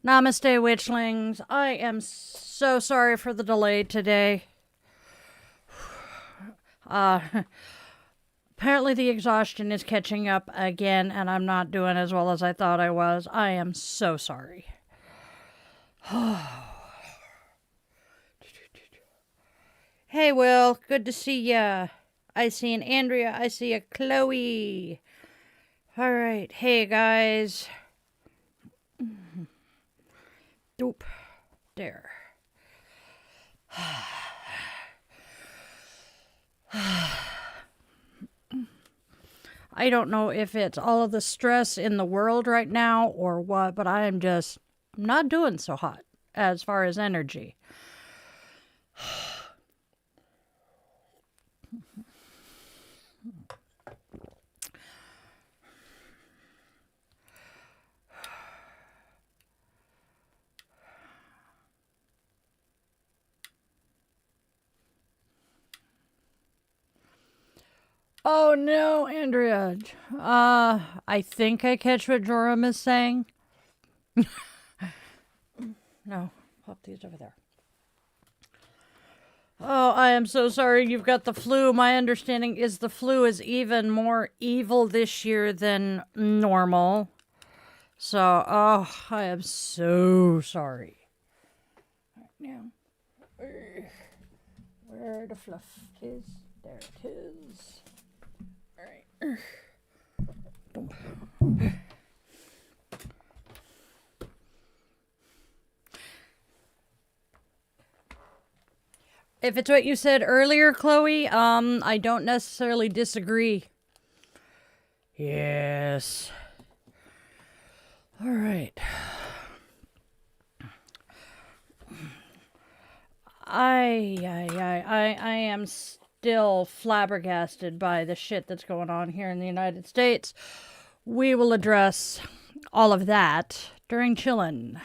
Namaste, Witchlings. I am so sorry for the delay today. Apparently the exhaustion is catching up again, and I'm not doing as well as I thought I was. I am so sorry. Hey, Will. Good to see ya. I see an Andrea. I see a Chloe. All right. Hey, guys. Oop. There. I don't know if it's all of the stress in the world right now or what, but I am just not doing so hot as far as energy. Oh no, Andrea. I think I catch what Joram is saying. No, pop these over there. Oh, I am so sorry you've got the flu. My understanding is the flu is even more evil this year than normal. So, oh, I am so sorry. Right now, where the fluff is, there it is. All right. If it's what you said earlier, Chloe, I don't necessarily disagree. Yes. All right. I am still flabbergasted by the shit that's going on here in the United States. We will address all of that during Chillin.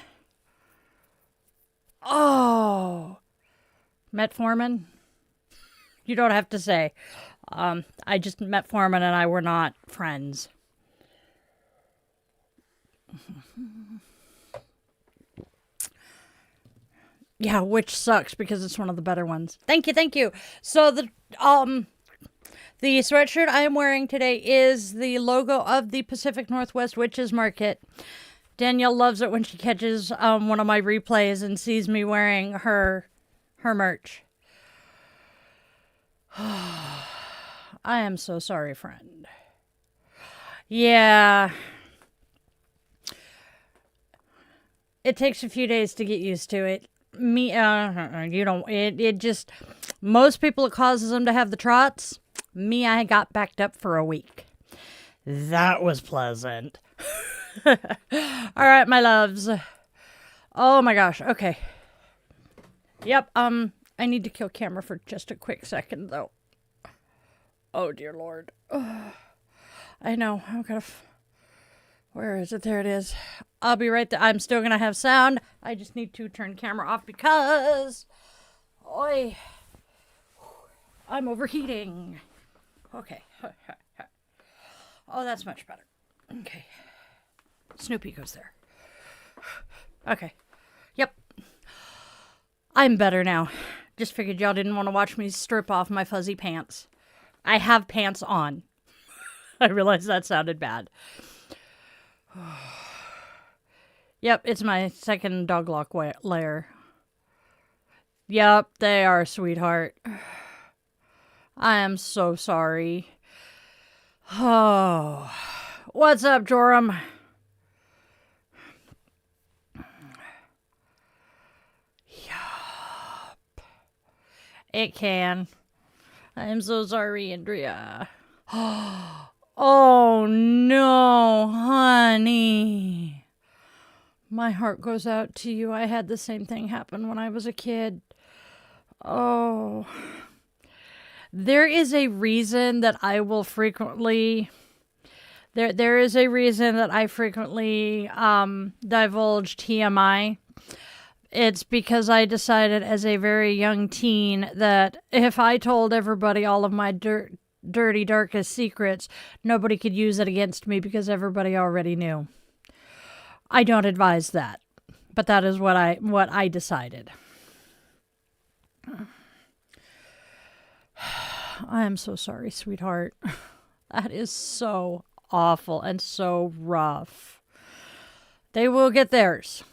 Oh, Metformin? You don't have to say. I just, Metformin and I were not friends. Yeah, which sucks because it's one of the better ones. Thank you. So the sweatshirt I am wearing today is the logo of the Pacific Northwest Witches Market. Danielle loves it when she catches one of my replays and sees me wearing her merch. I am so sorry, friend. Yeah. It takes a few days to get used to it. Me, you don't, it just, most people it causes them to have the trots. Me, I got backed up for a week. That was pleasant. All right, my loves. Oh my gosh. Okay. Yep. I need to kill camera for just a quick second though. Oh dear Lord. Oh, I know. I'm gonna. Where is it? There it is. I'll be right there. I'm still gonna have sound. I just need to turn camera off because, oi, I'm overheating. Okay. Oh, that's much better. Okay. Snoopy goes there. Okay. Yep. I'm better now. Just figured y'all didn't want to watch me strip off my fuzzy pants. I have pants on. I realized that sounded bad. Yep, it's my second dog lock layer. Yep, they are, sweetheart. I am so sorry. Oh, what's up, Joram? Yup. It can. I am so sorry, Andrea. Oh, no, honey. My heart goes out to you. I had the same thing happen when I was a kid. Oh. There is a reason that I will frequently... There is a reason that I frequently divulge TMI. It's because I decided as a very young teen that if I told everybody all of my dirty, darkest secrets, nobody could use it against me because everybody already knew. I don't advise that. But that is what I decided. I am so sorry, sweetheart. That is so awful and so rough. They will get theirs.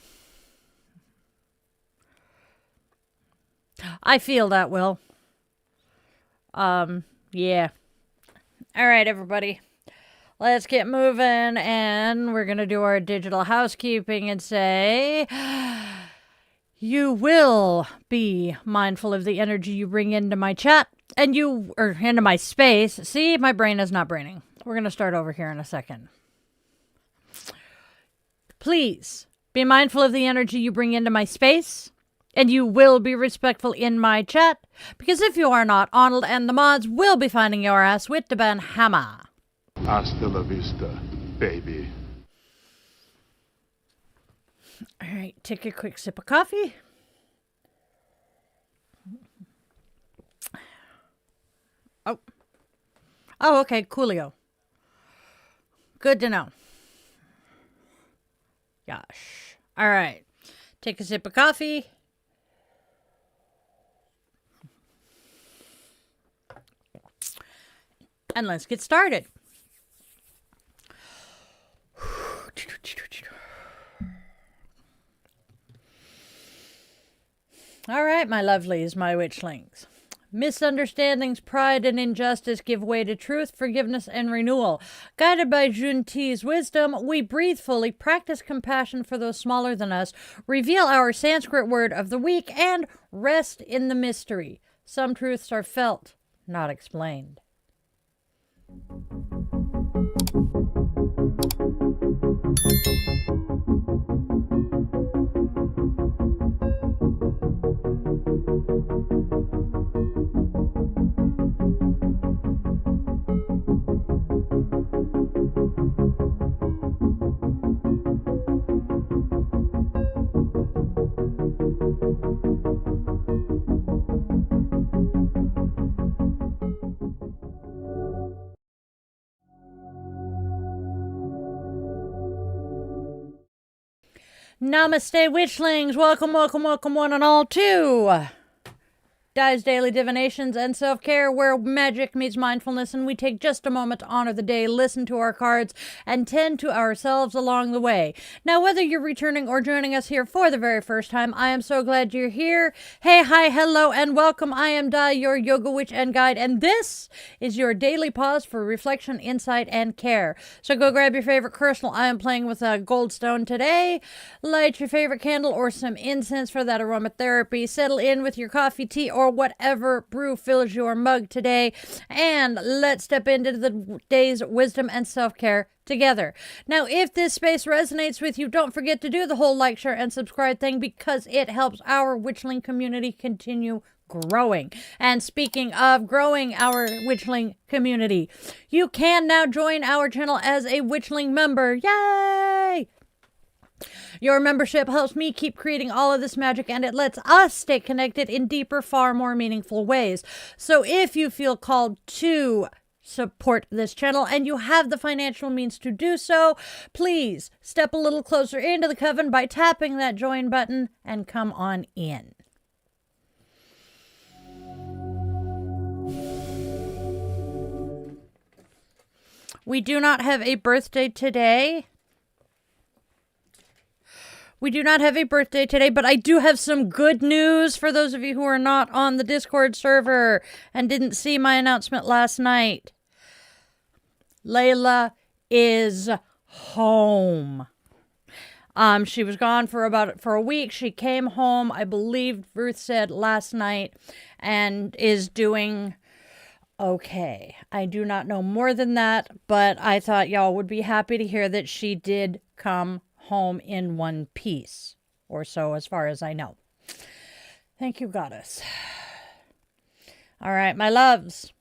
I feel that, Will. Yeah. All right, everybody. Let's get moving, and we're going to do our digital housekeeping and say, you will be mindful of the energy you bring into my chat and into my space. See, my brain is not braining. We're going to start over here in a second. Please be mindful of the energy you bring into my space, and you will be respectful in my chat, because if you are not, Arnold and the mods will be finding your ass with the ban hammer. Hasta la vista, baby. All right, take a quick sip of coffee. Oh, okay, coolio. Good to know. Gosh. All right, take a sip of coffee. And let's get started. All right, my lovelies, my witchlings. Misunderstandings, pride, and injustice give way to truth, forgiveness, and renewal. Guided by Junti's wisdom, we breathe fully, practice compassion for those smaller than us, reveal our Sanskrit word of the week, and rest in the mystery. Some truths are felt, not explained. Namaste, witchlings. Welcome, welcome, welcome, one and all to Di's Daily Divinations and Self-Care, where magic meets mindfulness, and we take just a moment to honor the day, listen to our cards, and tend to ourselves along the way. Now, whether you're returning or joining us here for the very first time, I am so glad you're here. Hey, hi, hello, and welcome. I am Di, your yoga witch and guide, and this is your daily pause for reflection, insight, and care. So go grab your favorite crystal. I am playing with a gold stone today. Light your favorite candle or some incense for that aromatherapy. Settle in with your coffee, tea, or whatever brew fills your mug today, and let's step into the day's wisdom and self-care together. Now, if this space resonates with you, don't forget to do the whole like, share, and subscribe thing, because it helps our witchling community continue growing. And speaking of growing our witchling community, you can now join our channel as a witchling member. Yay! Your membership helps me keep creating all of this magic, and it lets us stay connected in deeper, far more meaningful ways. So if you feel called to support this channel and you have the financial means to do so, please step a little closer into the coven by tapping that join button and come on in. We do not have a birthday today. We do not have a birthday today, but I do have some good news for those of you who are not on the Discord server and didn't see my announcement last night. Layla is home. She was gone for a week. She came home, I believe Ruth said last night, and is doing okay. I do not know more than that, but I thought y'all would be happy to hear that she did come home in one piece, or so as far as I know. Thank you, Goddess. All right, my loves.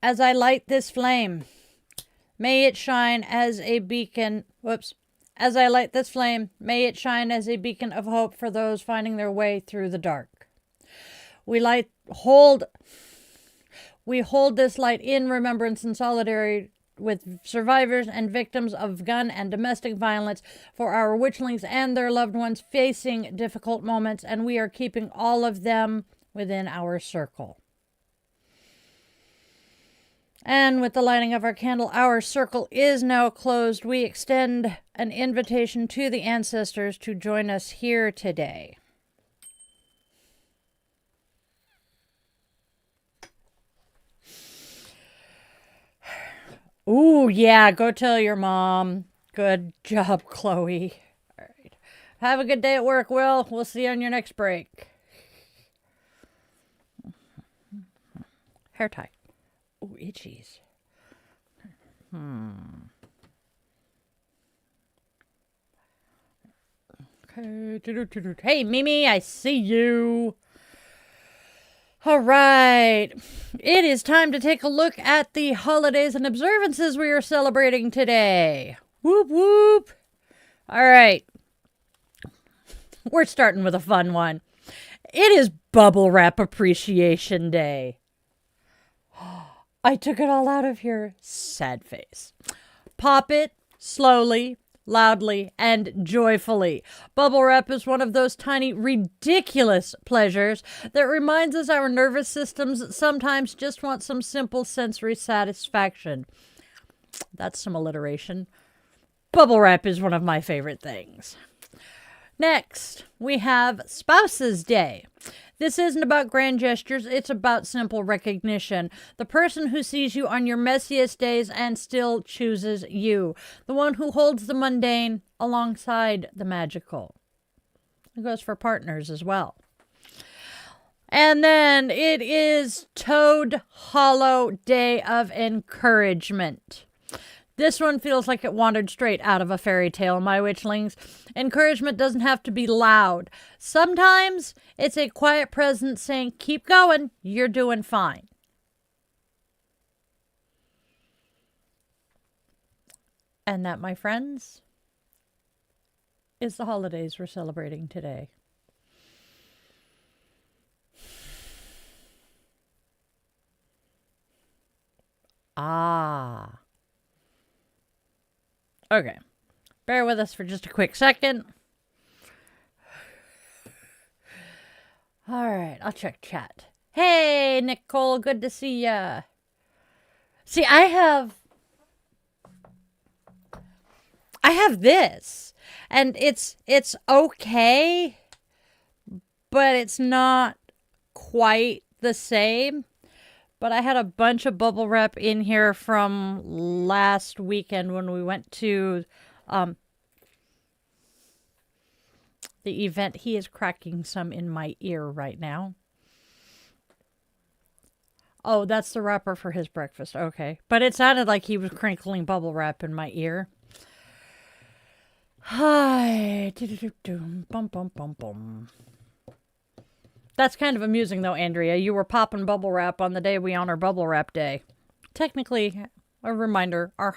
As I light this flame, may it shine as a beacon. As I light this flame, may it shine as a beacon of hope for those finding their way through the dark. We hold this light in remembrance and solidarity with survivors and victims of gun and domestic violence, for our witchlings and their loved ones facing difficult moments, and we are keeping all of them within our circle. And with the lighting of our candle, our circle is now closed. We extend an invitation to the ancestors to join us here today. Ooh, yeah, go tell your mom. Good job, Chloe. All right. Have a good day at work, Will. We'll see you on your next break. Hair tie. Ooh, itchies. Okay. Hey, Mimi, I see you. All right. It is time to take a look at the holidays and observances we are celebrating today. Whoop, whoop. All right. We're starting with a fun one. It is Bubble Wrap Appreciation Day. I took it all out of here. Sad face. Pop it slowly, loudly, and joyfully. Bubble wrap is one of those tiny, ridiculous pleasures that reminds us our nervous systems sometimes just want some simple sensory satisfaction. That's some alliteration. Bubble wrap is one of my favorite things. Next, we have Spouses Day. This isn't about grand gestures, it's about simple recognition. The person who sees you on your messiest days and still chooses you. The one who holds the mundane alongside the magical. It goes for partners as well. And then it is Toad Hollow Day of Encouragement. This one feels like it wandered straight out of a fairy tale, my witchlings. Encouragement doesn't have to be loud. Sometimes it's a quiet presence saying, keep going, you're doing fine. And that, my friends, is the holidays we're celebrating today. Ah. Okay, bear with us for just a quick second. All right, I'll check chat. Hey, Nicole, good to see ya. See, I have this, and it's okay, but it's not quite the same. But I had a bunch of bubble wrap in here from last weekend when we went to the event. He is cracking some in my ear right now. Oh, that's the wrapper for his breakfast. Okay. But it sounded like he was crinkling bubble wrap in my ear. Hi. Bum, bum, bum, bum. That's kind of amusing, though, Andrea. You were popping bubble wrap on the day we honor Bubble Wrap Day. Technically, a reminder, our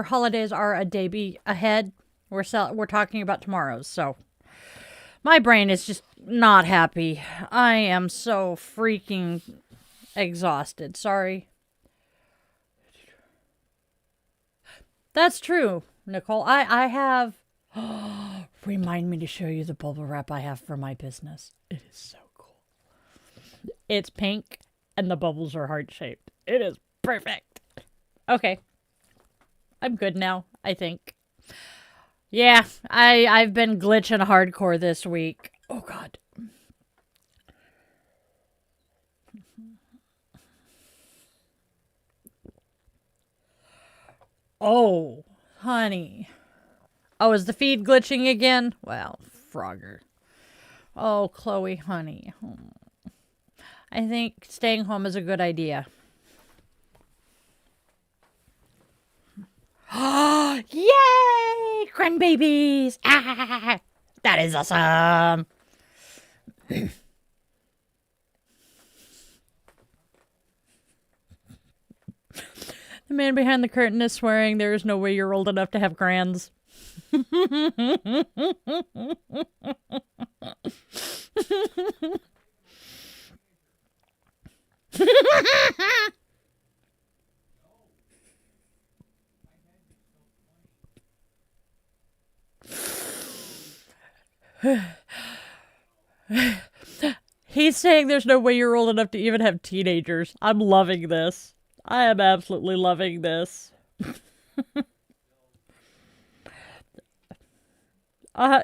holidays are a day ahead. We're talking about tomorrow's, so my brain is just not happy. I am so freaking exhausted. Sorry. That's true, Nicole. I have... Remind me to show you the bubble wrap I have for my business. It is so cool. It's pink and the bubbles are heart-shaped. It is perfect. Okay. I'm good now, I think. Yeah, I've been glitching hardcore this week. Oh, God. Oh, honey. Oh, is the feed glitching again? Well, Frogger. Oh, Chloe, honey. I think staying home is a good idea. Oh, yay! Grandbabies! Ah, that is awesome. The man behind the curtain is swearing there is no way you're old enough to have grands. He's saying there's no way you're old enough to even have teenagers. I'm loving this. I am absolutely loving this.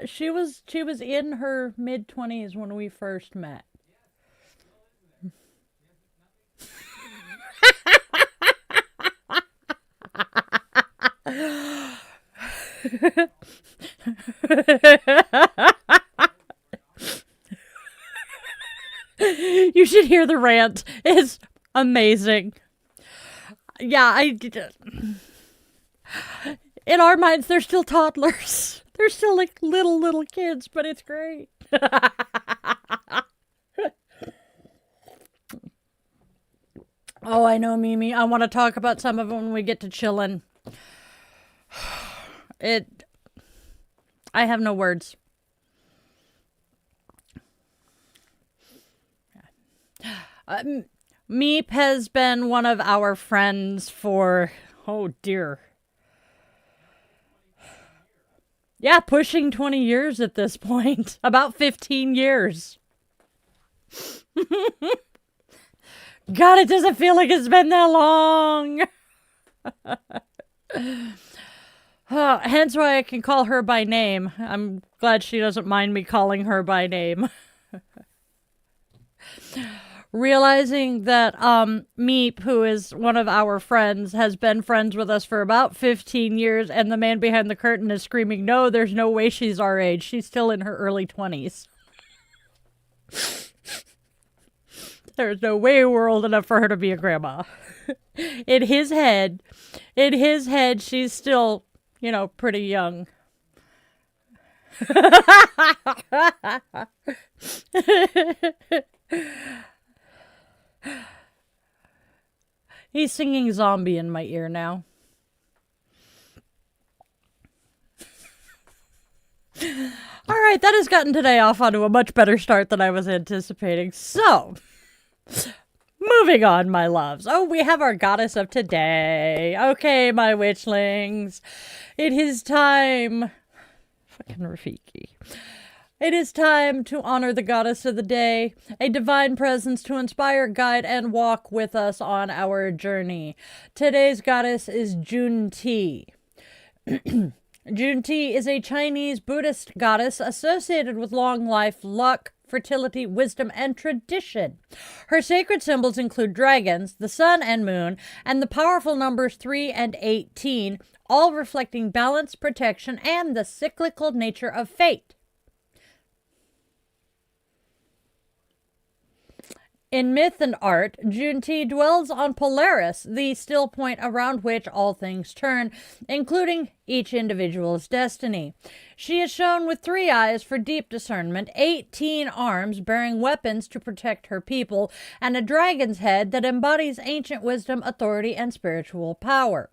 She was in her mid-20s when we first met. You should hear the rant. It's amazing. Yeah, in our minds, they're still toddlers. They're still like little kids, but it's great. Oh, I know, Mimi. I want to talk about some of them when we get to Chillin. I have no words. Meep has been one of our friends for, oh dear. Yeah, pushing 20 years at this point. About 15 years. God, it doesn't feel like it's been that long. Hence why I can call her by name. I'm glad she doesn't mind me calling her by name. Realizing that Meep, who is one of our friends, has been friends with us for about 15 years, and the man behind the curtain is screaming, no, there's no way she's our age. She's still in her early 20s. There's no way we're old enough for her to be a grandma. In his head, she's still, pretty young. He's singing Zombie in my ear now. All right, that has gotten today off onto a much better start than I was anticipating. So, moving on, my loves. Oh, we have our goddess of today. Okay, my witchlings. It is time. Fucking Rafiki. It is time to honor the goddess of the day, a divine presence to inspire, guide, and walk with us on our journey. Today's goddess is Junti. Junti is a Chinese Buddhist goddess associated with long life, luck, fertility, wisdom, and tradition. Her sacred symbols include dragons, the sun and moon, and the powerful numbers 3 and 18, all reflecting balance, protection, and the cyclical nature of fate. In myth and art, Junti dwells on Polaris, the still point around which all things turn, including each individual's destiny. She is shown with 3 eyes for deep discernment, 18 arms bearing weapons to protect her people, and a dragon's head that embodies ancient wisdom, authority, and spiritual power.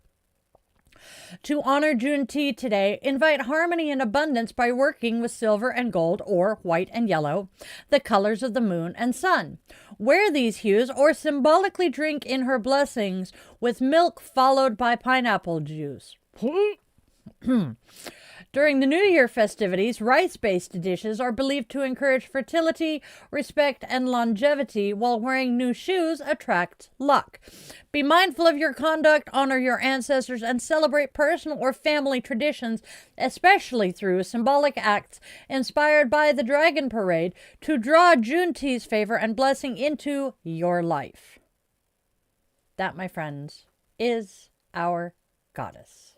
To honor Junti today, invite harmony and abundance by working with silver and gold, or white and yellow, the colors of the moon and sun. Wear these hues or symbolically drink in her blessings with milk followed by pineapple juice. During the New Year festivities, rice-based dishes are believed to encourage fertility, respect, and longevity, while wearing new shoes attracts luck. Be mindful of your conduct, honor your ancestors, and celebrate personal or family traditions, especially through symbolic acts inspired by the Dragon Parade, to draw Junti's favor and blessing into your life. That, my friends, is our goddess.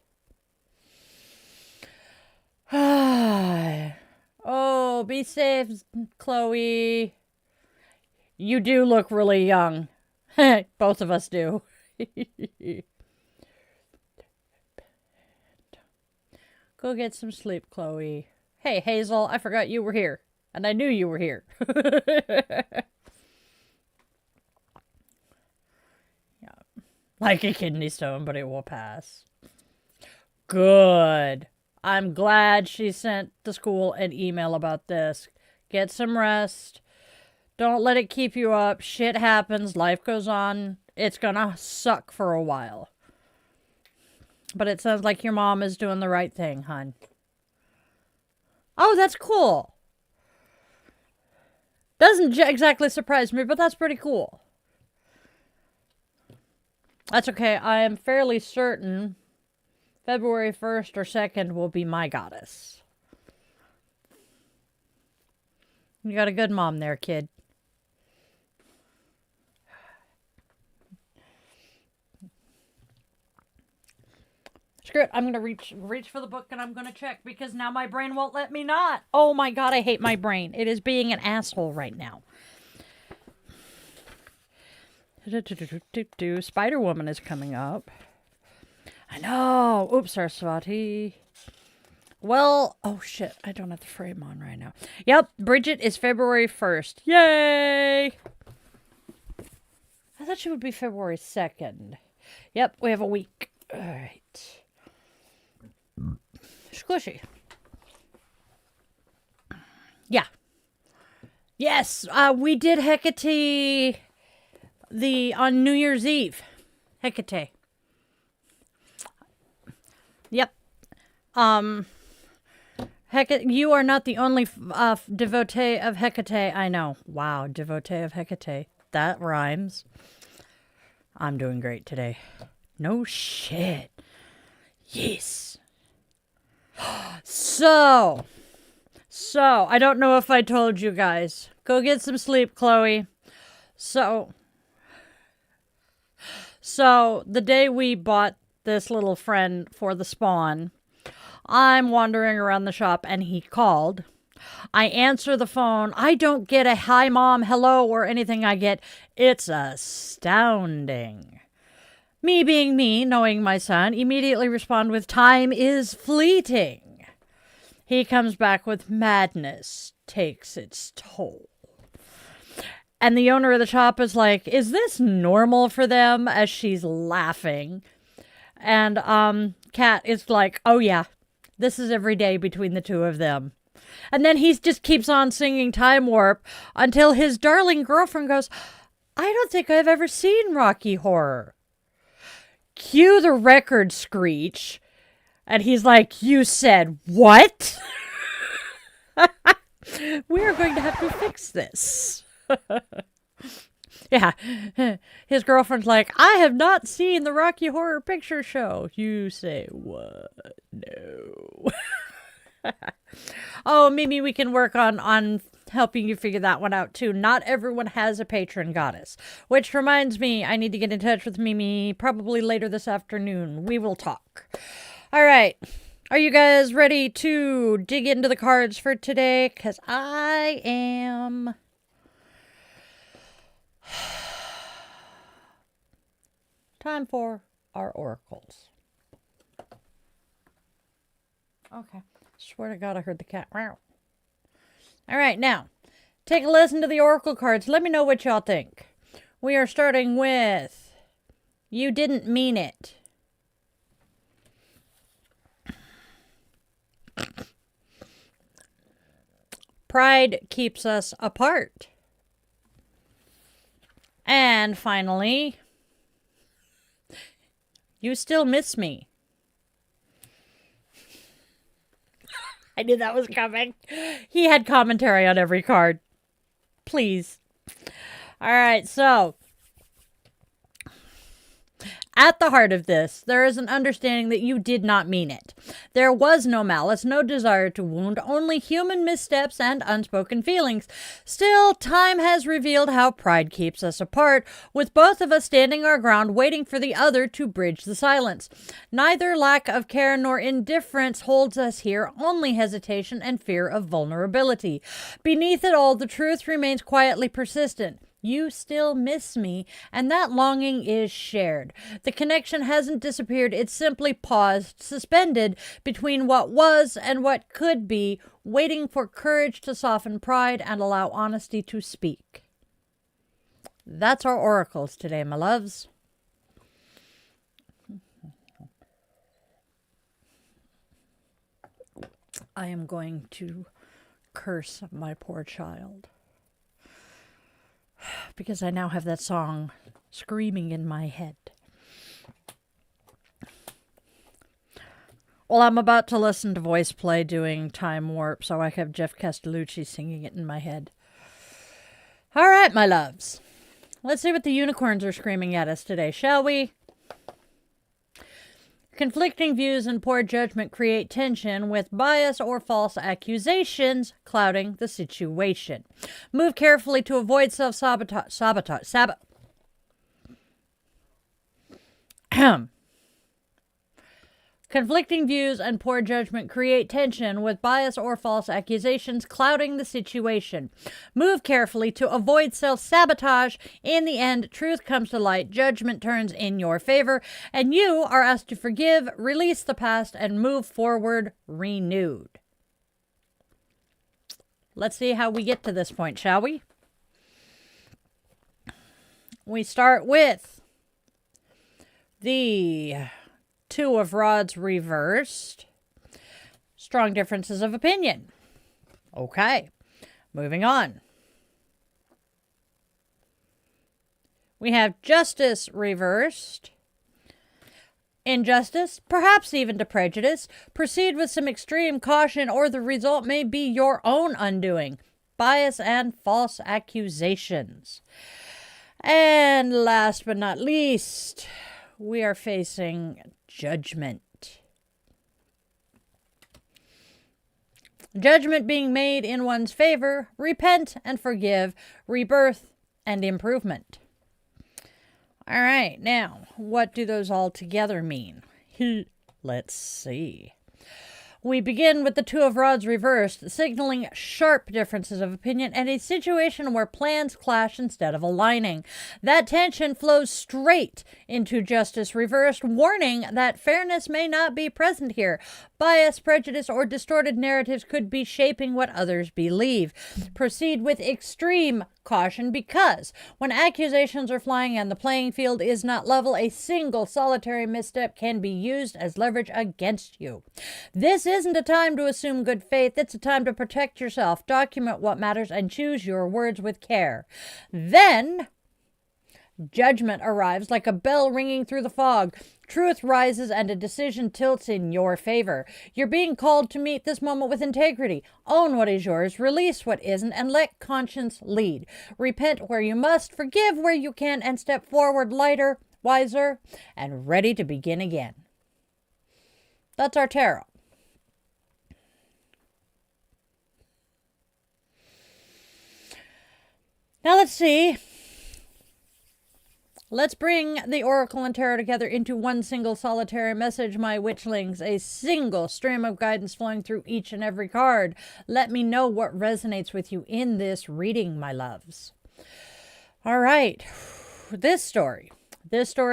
Oh, be safe, Chloe. You do look really young. Both of us do. Go get some sleep, Chloe. Hey, Hazel, I forgot you were here. And I knew you were here. Yeah. Like a kidney stone, but it will pass. Good. I'm glad she sent the school an email about this. Get some rest. Don't let it keep you up. Shit happens. Life goes on. It's gonna suck for a while. But it sounds like your mom is doing the right thing, hon. Oh, that's cool. Doesn't exactly surprise me, but that's pretty cool. That's okay. I am fairly certain February 1st or 2nd will be my goddess. You got a good mom there, kid. Screw it. I'm going to reach for the book and I'm going to check because now my brain won't let me not. Oh my God, I hate my brain. It is being an asshole right now. Spider Woman is coming up. I know. Oops, Saraswati. Well, oh shit. I don't have the frame on right now. Yep, Bridget is February 1st. Yay! I thought she would be February 2nd. Yep, we have a week. All right. Squishy. Yeah. Yes, we did Hecate on New Year's Eve. Hecate. Yep. Hecate, you are not the only devotee of Hecate I know. Wow, devotee of Hecate. That rhymes. I'm doing great today. No shit. Yes. So, I don't know if I told you guys. Go get some sleep, Chloe. So the day we bought this little friend for the spawn, I'm wandering around the shop and he called. I answer the phone. I don't get a hi, mom, hello, or anything. I get, it's astounding. Me being me, knowing my son, immediately respond with, time is fleeting. He comes back with, madness takes its toll. And the owner of the shop is like, is this normal for them? As she's laughing. And Kat is like, oh yeah, this is every day between the two of them. And then he just keeps on singing Time Warp until his darling girlfriend goes, I don't think I've ever seen Rocky Horror. Cue the record screech. And he's like, you said what? We are going to have to fix this. Yeah. His girlfriend's like, I have not seen the Rocky Horror Picture Show. You say what? No. Oh, Mimi, we can work on helping you figure that one out too. Not everyone has a patron goddess. Which reminds me, I need to get in touch with Mimi probably later this afternoon. We will talk. All right. Are you guys ready to dig into the cards for today? Because I am. Time for our oracles. Okay. Swear to God, I heard the cat. Wow. All right, now, take a listen to the oracle cards. Let me know what y'all think. We are starting with, you didn't mean it. Pride keeps us apart. And finally, you still miss me. I knew that was coming. He had commentary on every card. Please. All right, so at the heart of this, there is an understanding that you did not mean it. There was no malice, no desire to wound, only human missteps and unspoken feelings. Still, time has revealed how pride keeps us apart, with both of us standing our ground, waiting for the other to bridge the silence. Neither lack of care nor indifference holds us here, only hesitation and fear of vulnerability. Beneath it all, the truth remains quietly persistent. You still miss me, and that longing is shared. The connection hasn't disappeared, it's simply paused, suspended between what was and what could be, waiting for courage to soften pride and allow honesty to speak. That's our oracles today, my loves. I am going to curse my poor child, because I now have that song screaming in my head. Well, I'm about to listen to Voice Play doing Time Warp, so I have Jeff Castellucci singing it in my head. All right, my loves. Let's see what the unicorns are screaming at us today, shall we? Conflicting views and poor judgment create tension, with bias or false accusations clouding the situation. Move carefully to avoid self-sabotage. Conflicting views and poor judgment create tension, with bias or false accusations clouding the situation. Move carefully to avoid self-sabotage. In the end, truth comes to light, judgment turns in your favor, and you are asked to forgive, release the past, and move forward renewed. Let's see how we get to this point, shall we? We start with the Two of Rods reversed. Strong differences of opinion. Okay, moving on. We have Justice reversed. Injustice, perhaps even to prejudice. Proceed with some extreme caution, or the result may be your own undoing. Bias and false accusations. And last but not least, we are facing Judgment. Judgment being made in one's favor, repent and forgive, rebirth and improvement. All right, now, what do those all together mean? Let's see. We begin with the Two of Rods reversed, signaling sharp differences of opinion and a situation where plans clash instead of aligning. That tension flows straight into Justice reversed, warning that fairness may not be present here. Bias, prejudice, or distorted narratives could be shaping what others believe. Proceed with extreme caution, because when accusations are flying and the playing field is not level, a single solitary misstep can be used as leverage against you. This isn't a time to assume good faith. It's a time to protect yourself, document what matters, and choose your words with care. Then Judgment arrives like a bell ringing through the fog. Truth rises and a decision tilts in your favor. You're being called to meet this moment with integrity. Own what is yours, release what isn't, and let conscience lead. Repent where you must, forgive where you can, and step forward lighter, wiser, and ready to begin again. That's our tarot. Now let's see. Let's bring the Oracle and Tarot together into one single solitary message, my Witchlings. A single stream of guidance flowing through each and every card. Let me know what resonates with you in this reading, my loves. All right. This story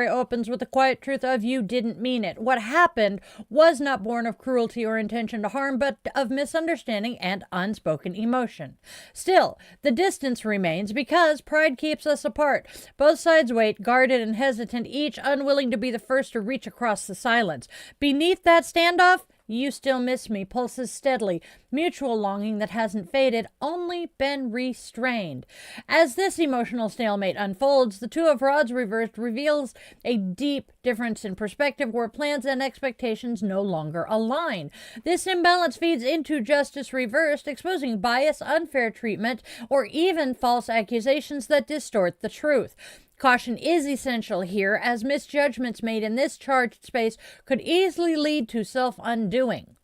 opens with the quiet truth of you didn't mean it. What happened was not born of cruelty or intention to harm, but of misunderstanding and unspoken emotion. Still, the distance remains because pride keeps us apart. Both sides wait, guarded and hesitant, each unwilling to be the first to reach across the silence. Beneath that standoff, you still miss me pulses steadily, mutual longing that hasn't faded, only been restrained. As this emotional stalemate unfolds, the Two of Rods reversed reveals a deep difference in perspective where plans and expectations no longer align. This imbalance feeds into Justice reversed, exposing bias, unfair treatment, or even false accusations that distort the truth. Caution is essential here, as misjudgments made in this charged space could easily lead to self-undoing.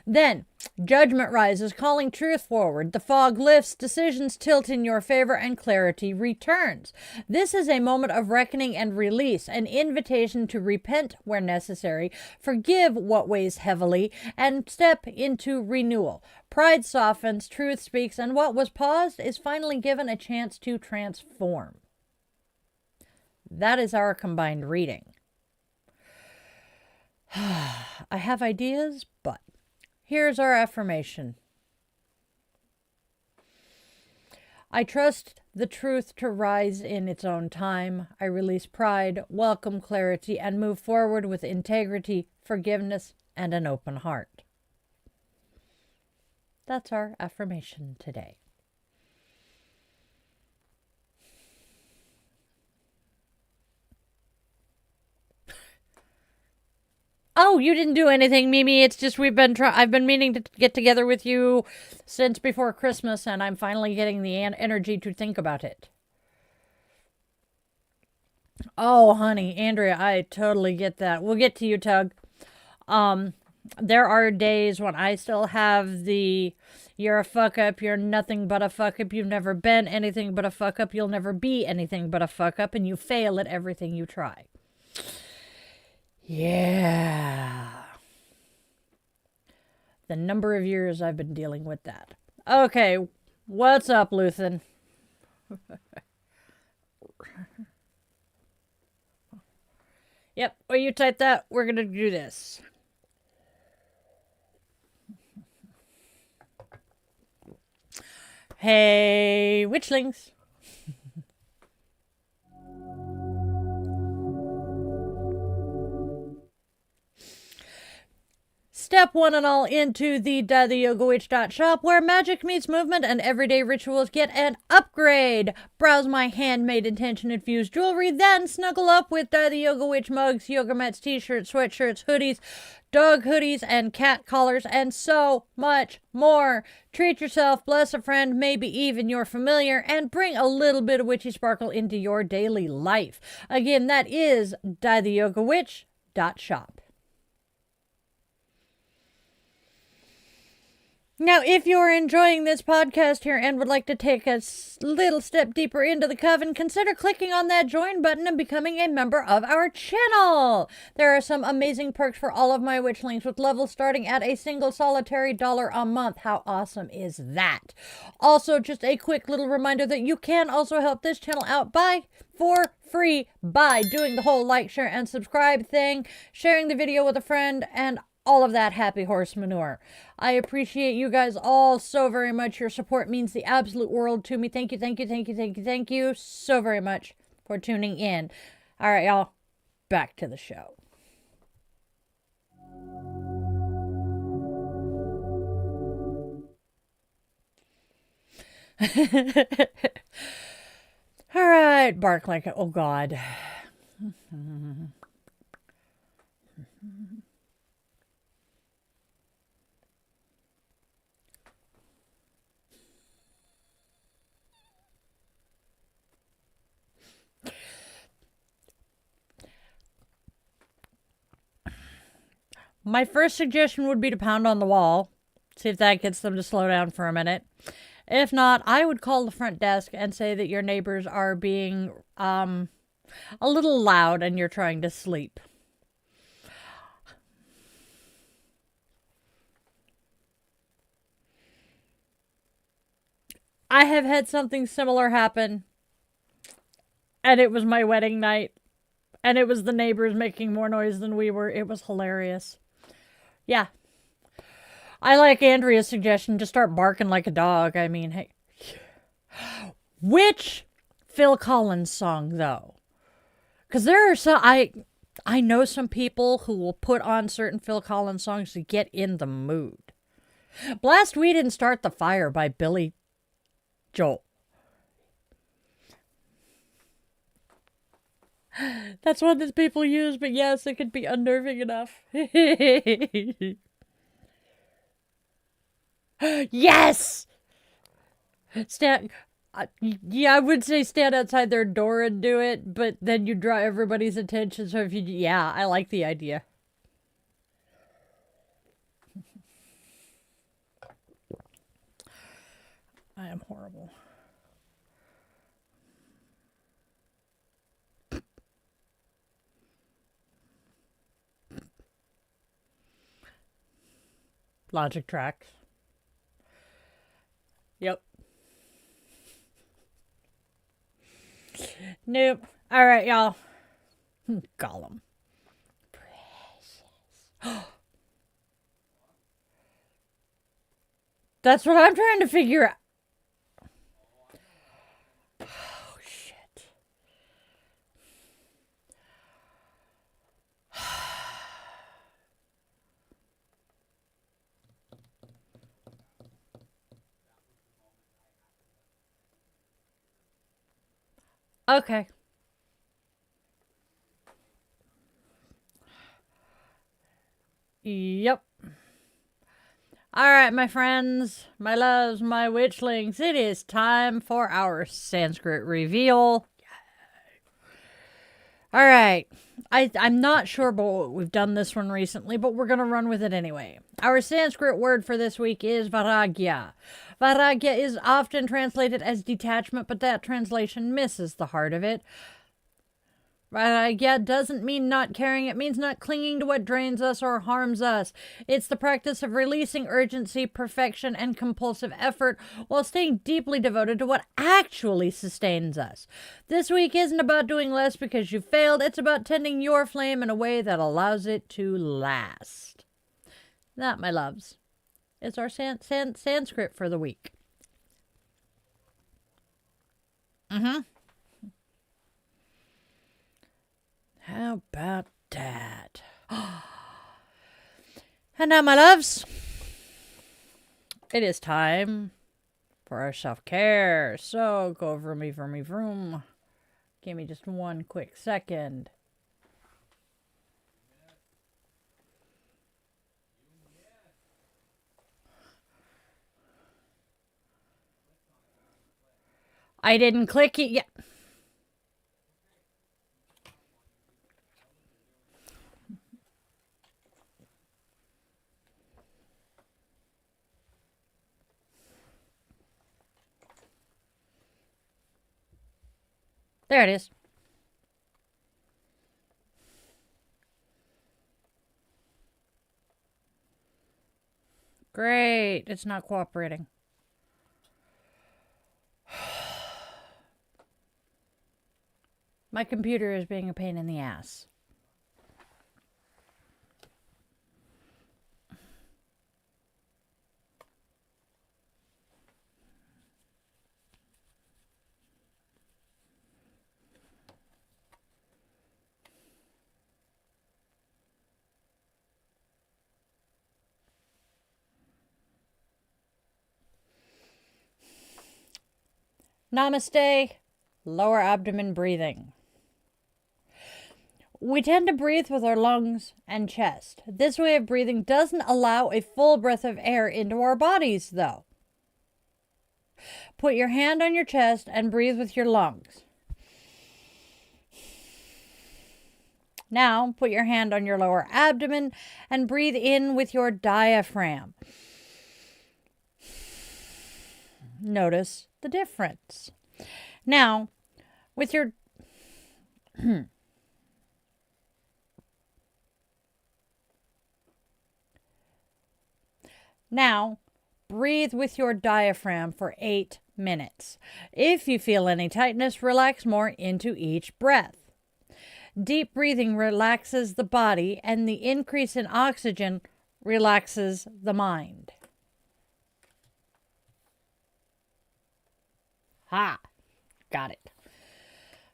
Then, Judgment rises, calling truth forward. The fog lifts, decisions tilt in your favor, and clarity returns. This is a moment of reckoning and release, an invitation to repent where necessary, forgive what weighs heavily, and step into renewal. Pride softens, truth speaks, and what was paused is finally given a chance to transform. That is our combined reading. I have ideas, but here's our affirmation. I trust the truth to rise in its own time. I release pride, welcome clarity, and move forward with integrity, forgiveness, and an open heart. That's our affirmation today. Oh, No, you didn't do anything, Mimi. It's just I've been meaning to get together with you since before Christmas, and I'm finally getting the energy to think about it. Oh, honey, Andrea, I totally get that. We'll get to you, Tug. There are days when I still have the you're a fuck up, you're nothing but a fuck up, you've never been anything but a fuck up, you'll never be anything but a fuck up, and you fail at everything you try. Yeah. The number of years I've been dealing with that. Okay, what's up, Luthen? Yep, well, you type that, we're gonna do this. Hey, Witchlings. Step one and all into the DieTheYogaWitch.shop, where magic meets movement and everyday rituals get an upgrade. Browse my handmade intention-infused jewelry, then snuggle up with Die the Yoga Witch mugs, yoga mats, t-shirts, sweatshirts, hoodies, dog hoodies, and cat collars, and so much more. Treat yourself, bless a friend, maybe even your familiar, and bring a little bit of witchy sparkle into your daily life. Again, that is DieTheYogaWitch.shop. Now, if you're enjoying this podcast here and would like to take a little step deeper into the coven, consider clicking on that join button and becoming a member of our channel. There are some amazing perks for all of my witchlings, with levels starting at a single solitary $1 a month. How awesome is that? Also, just a quick little reminder that you can also help this channel out for free by doing the whole like, share, and subscribe thing, sharing the video with a friend, and all of that happy horse manure. I appreciate you guys all so very much. Your support means the absolute world to me. Thank you, thank you, thank you, thank you, thank you so very much for tuning in. All right, y'all, back to the show. All right, bark like oh God. My first suggestion would be to pound on the wall. See if that gets them to slow down for a minute. If not, I would call the front desk and say that your neighbors are being a little loud and you're trying to sleep. I have had something similar happen, and it was my wedding night, and it was the neighbors making more noise than we were. It was hilarious. Yeah. I like Andrea's suggestion to start barking like a dog. I mean, hey. Which Phil Collins song, though? Because there are some, I know some people who will put on certain Phil Collins songs to get in the mood. Blast We Didn't Start the Fire by Billy Joel. That's one that people use, but yes, it could be unnerving enough. Yes! Yeah, I would say stand outside their door and do it, but then you draw everybody's attention, so if you, yeah, I like the idea. I am horrible. Logic tracks. Yep. Nope. All right, y'all. Gollum. Precious. That's what I'm trying to figure out. Oh, shit. Okay. All right, my friends, my loves, my witchlings, it is time for our Sanskrit reveal. All right, I'm not sure, but we've done this one recently, but we're going to run with it anyway. Our Sanskrit word for this week is Vairagya. Vairagya is often translated as detachment, but that translation misses the heart of it. Vairagya doesn't mean not caring. It means not clinging to what drains us or harms us. It's the practice of releasing urgency, perfection, and compulsive effort while staying deeply devoted to what actually sustains us. This week isn't about doing less because you failed. It's about tending your flame in a way that allows it to last. That, my loves, is our Sanskrit for the week. How about that? And now, my loves, it is time for our self-care. So go vroom. Give me just one quick second. I didn't click it yet. There it is. Great. It's not cooperating. My computer is being a pain in the ass. Namaste, lower abdomen breathing. We tend to breathe with our lungs and chest. This way of breathing doesn't allow a full breath of air into our bodies, though. Put your hand on your chest and breathe with your lungs. Now, put your hand on your lower abdomen and breathe in with your diaphragm. Notice the difference. Now, with your Now, breathe with your diaphragm for 8 minutes. If you feel any tightness, relax more into each breath. Deep breathing relaxes the body, and the increase in oxygen relaxes the mind. Ha! Got it.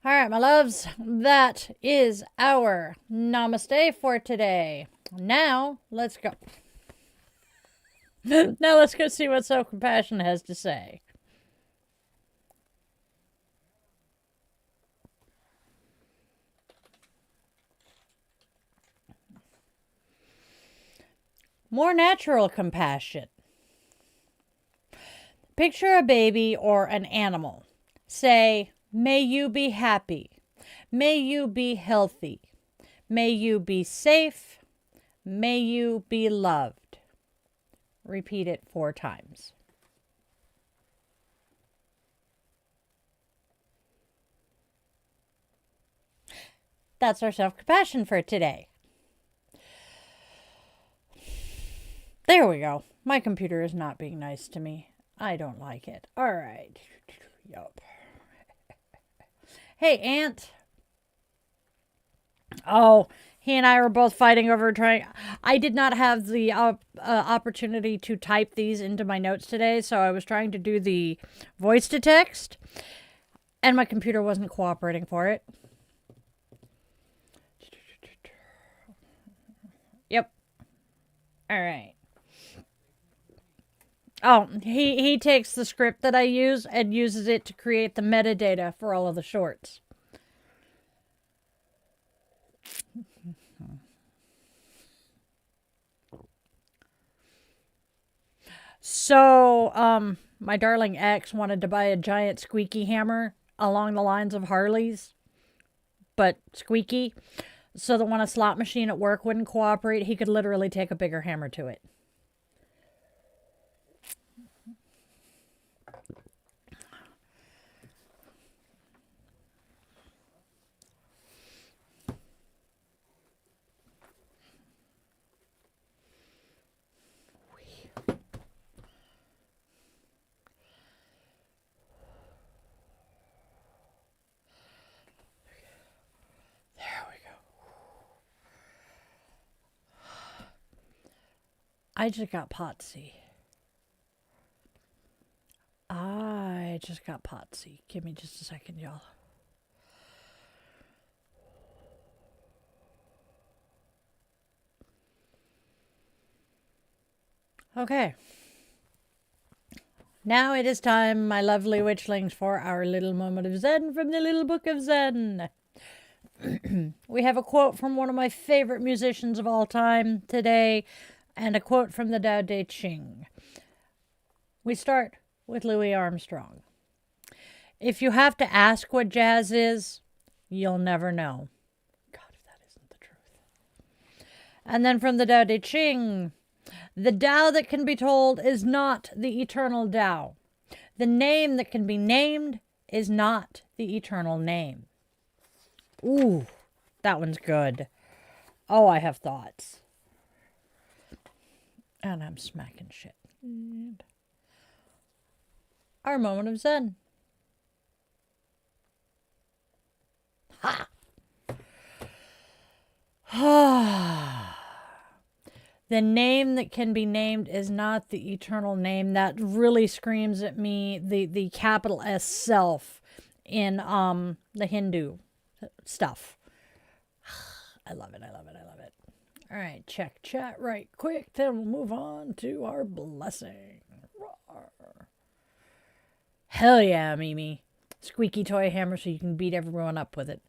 All right, my loves, that is our namaste for today. Now, let's go. Now let's go see what self-compassion has to say. More natural compassion. Picture a baby or an animal. Say, may you be happy. May you be healthy. May you be safe. May you be loved. Repeat it 4 times. That's our self-compassion for today. There we go. My computer is not being nice to me. I don't like it. All right. Yup. Hey, Aunt. Oh, he and I were both fighting over trying. I did not have the opportunity to type these into my notes today, so I was trying to do the voice to text, and my computer wasn't cooperating for it. Yep. All right. Oh, he takes the script that I use and uses it to create the metadata for all of the shorts. So, my darling ex wanted to buy a giant squeaky hammer along the lines of Harley's, but squeaky, so that when a slot machine at work wouldn't cooperate, he could literally take a bigger hammer to it. I just got potsy. Give me just a second, y'all. Okay. Now it is time, my lovely witchlings, for our little moment of Zen from the Little Book of Zen. We have a quote from one of my favorite musicians of all time today, and a quote from the Tao Te Ching. We start with Louis Armstrong. If you have to ask what jazz is, you'll never know. God, if that isn't the truth. And then from the Tao Te Ching, the Tao that can be told is not the eternal Tao. The name that can be named is not the eternal name. Ooh, that one's good. Oh, I have thoughts. And I'm smacking shit. Our moment of Zen. Ha! The name that can be named is not the eternal name. That really screams at me the capital S self in the Hindu stuff. I love it. All right, check chat right quick, then we'll move on to our blessing. Roar. Hell yeah, Mimi. Squeaky toy hammer so you can beat everyone up with it.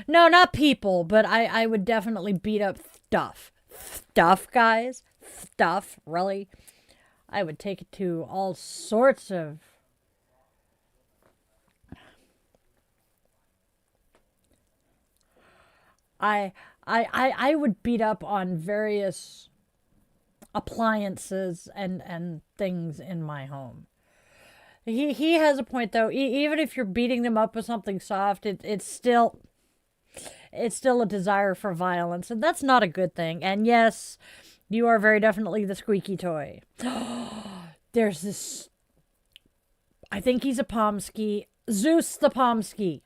No, not people, but I would definitely beat up stuff. Stuff, guys. Stuff, really. I would take it to all sorts of... I would beat up on various appliances and things in my home. He has a point, though. Even if you're beating them up with something soft, it's still a desire for violence, and that's not a good thing. And yes, you are very definitely the squeaky toy. There's this... I think he's a Pomsky. Zeus the Pomsky.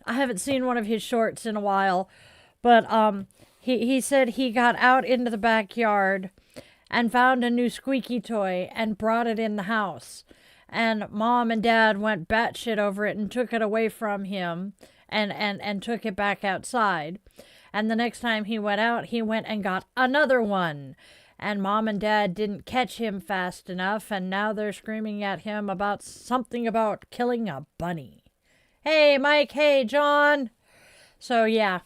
I haven't seen one of his shorts in a while, but he said he got out into the backyard and found a new squeaky toy and brought it in the house. And Mom and Dad went batshit over it and took it away from him and took it back outside. And the next time he went out, he went and got another one. And Mom and Dad didn't catch him fast enough, and now they're screaming at him about something about killing a bunny. Hey, Mike. Hey, John. So, yeah.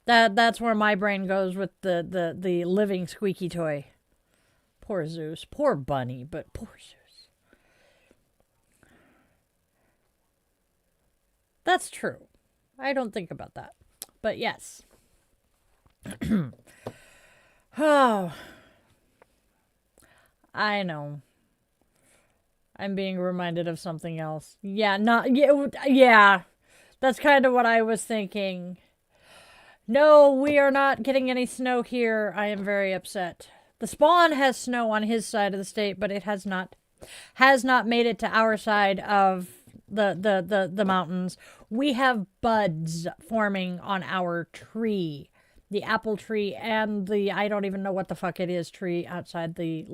That's where my brain goes with the living squeaky toy. Poor Zeus. Poor bunny, but poor Zeus. That's true. I don't think about that. But yes. Oh. I know. I'm being reminded of something else. Yeah, that's kind of what I was thinking. No, we are not getting any snow here. I am very upset. The Spawn has snow on his side of the state, but it has not made it to our side of the mountains. We have buds forming on our tree. The apple tree and the, I don't even know what the fuck it is, tree outside the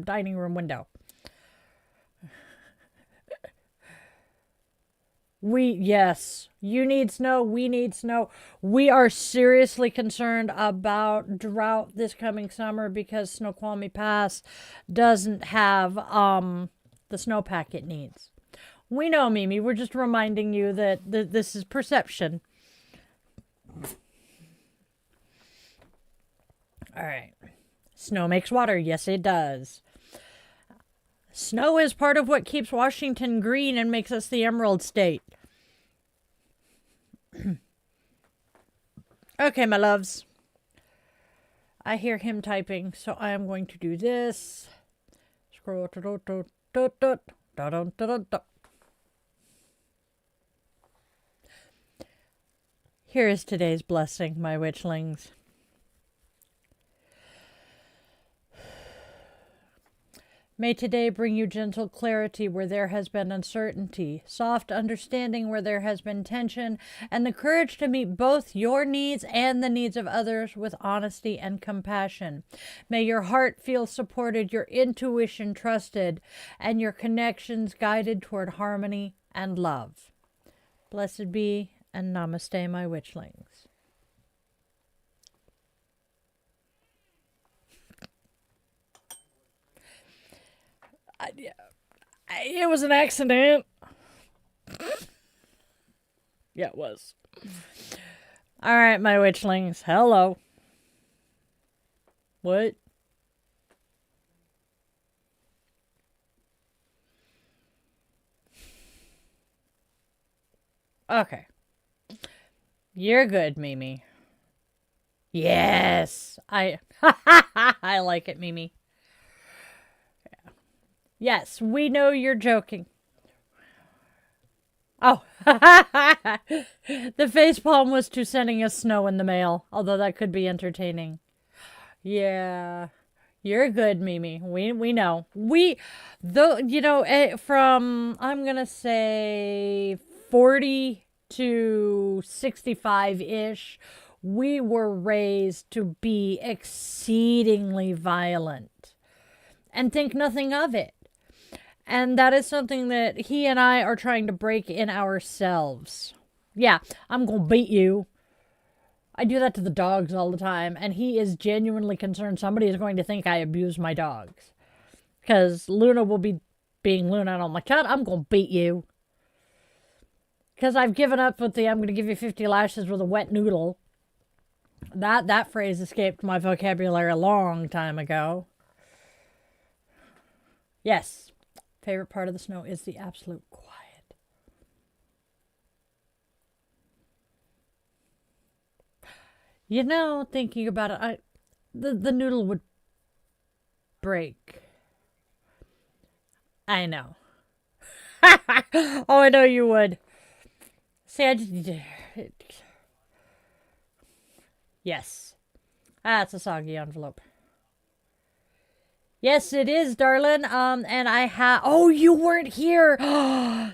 dining room window. Yes, you need snow, we need snow. We are seriously concerned about drought this coming summer because Snoqualmie Pass doesn't have the snowpack it needs. We know, Mimi, we're just reminding you that this is perception. All right. Snow makes water. Yes, it does. Snow is part of what keeps Washington green and makes us the Emerald State. Okay, my loves. I hear him typing, so I am going to do this. Scroll. Here is today's blessing, my witchlings. May today bring you gentle clarity where there has been uncertainty, soft understanding where there has been tension, and the courage to meet both your needs and the needs of others with honesty and compassion. May your heart feel supported, your intuition trusted, and your connections guided toward harmony and love. Blessed be, and namaste, my witchlings. It was an accident. Yeah, it was. All right, my witchlings. Hello. What? Okay. You're good, Mimi. Yes. I like it, Mimi. Yes, we know you're joking. Oh. The facepalm was to sending us snow in the mail, although that could be entertaining. Yeah. You're good, Mimi. We know. From, I'm going to say 40 to 65-ish, we were raised to be exceedingly violent and think nothing of it. And that is something that he and I are trying to break in ourselves. Yeah, I'm going to beat you. I do that to the dogs all the time, and he is genuinely concerned somebody is going to think I abuse my dogs. Because Luna will be being Luna, and I'm like, Chad, I'm going to beat you. Because I've given up with the I'm going to give you 50 lashes with a wet noodle. That phrase escaped my vocabulary a long time ago. Yes. Favorite part of the snow is the absolute quiet. You know, thinking about it, the noodle would break. I know. Oh, I know you would. See, I just... Yes. That's a soggy envelope. Yes, it is, darling. And I have... Oh, you weren't here.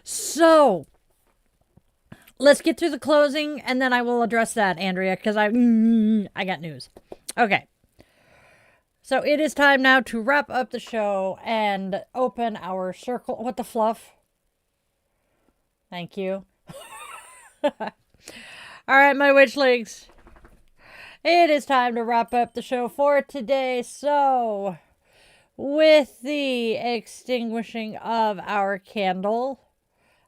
So, let's get through the closing, and then I will address that, Andrea, because I got news. Okay. So, it is time now to wrap up the show and open our circle. What the fluff? Thank you. All right, my witchlings. It is time to wrap up the show for today. So... with the extinguishing of our candle,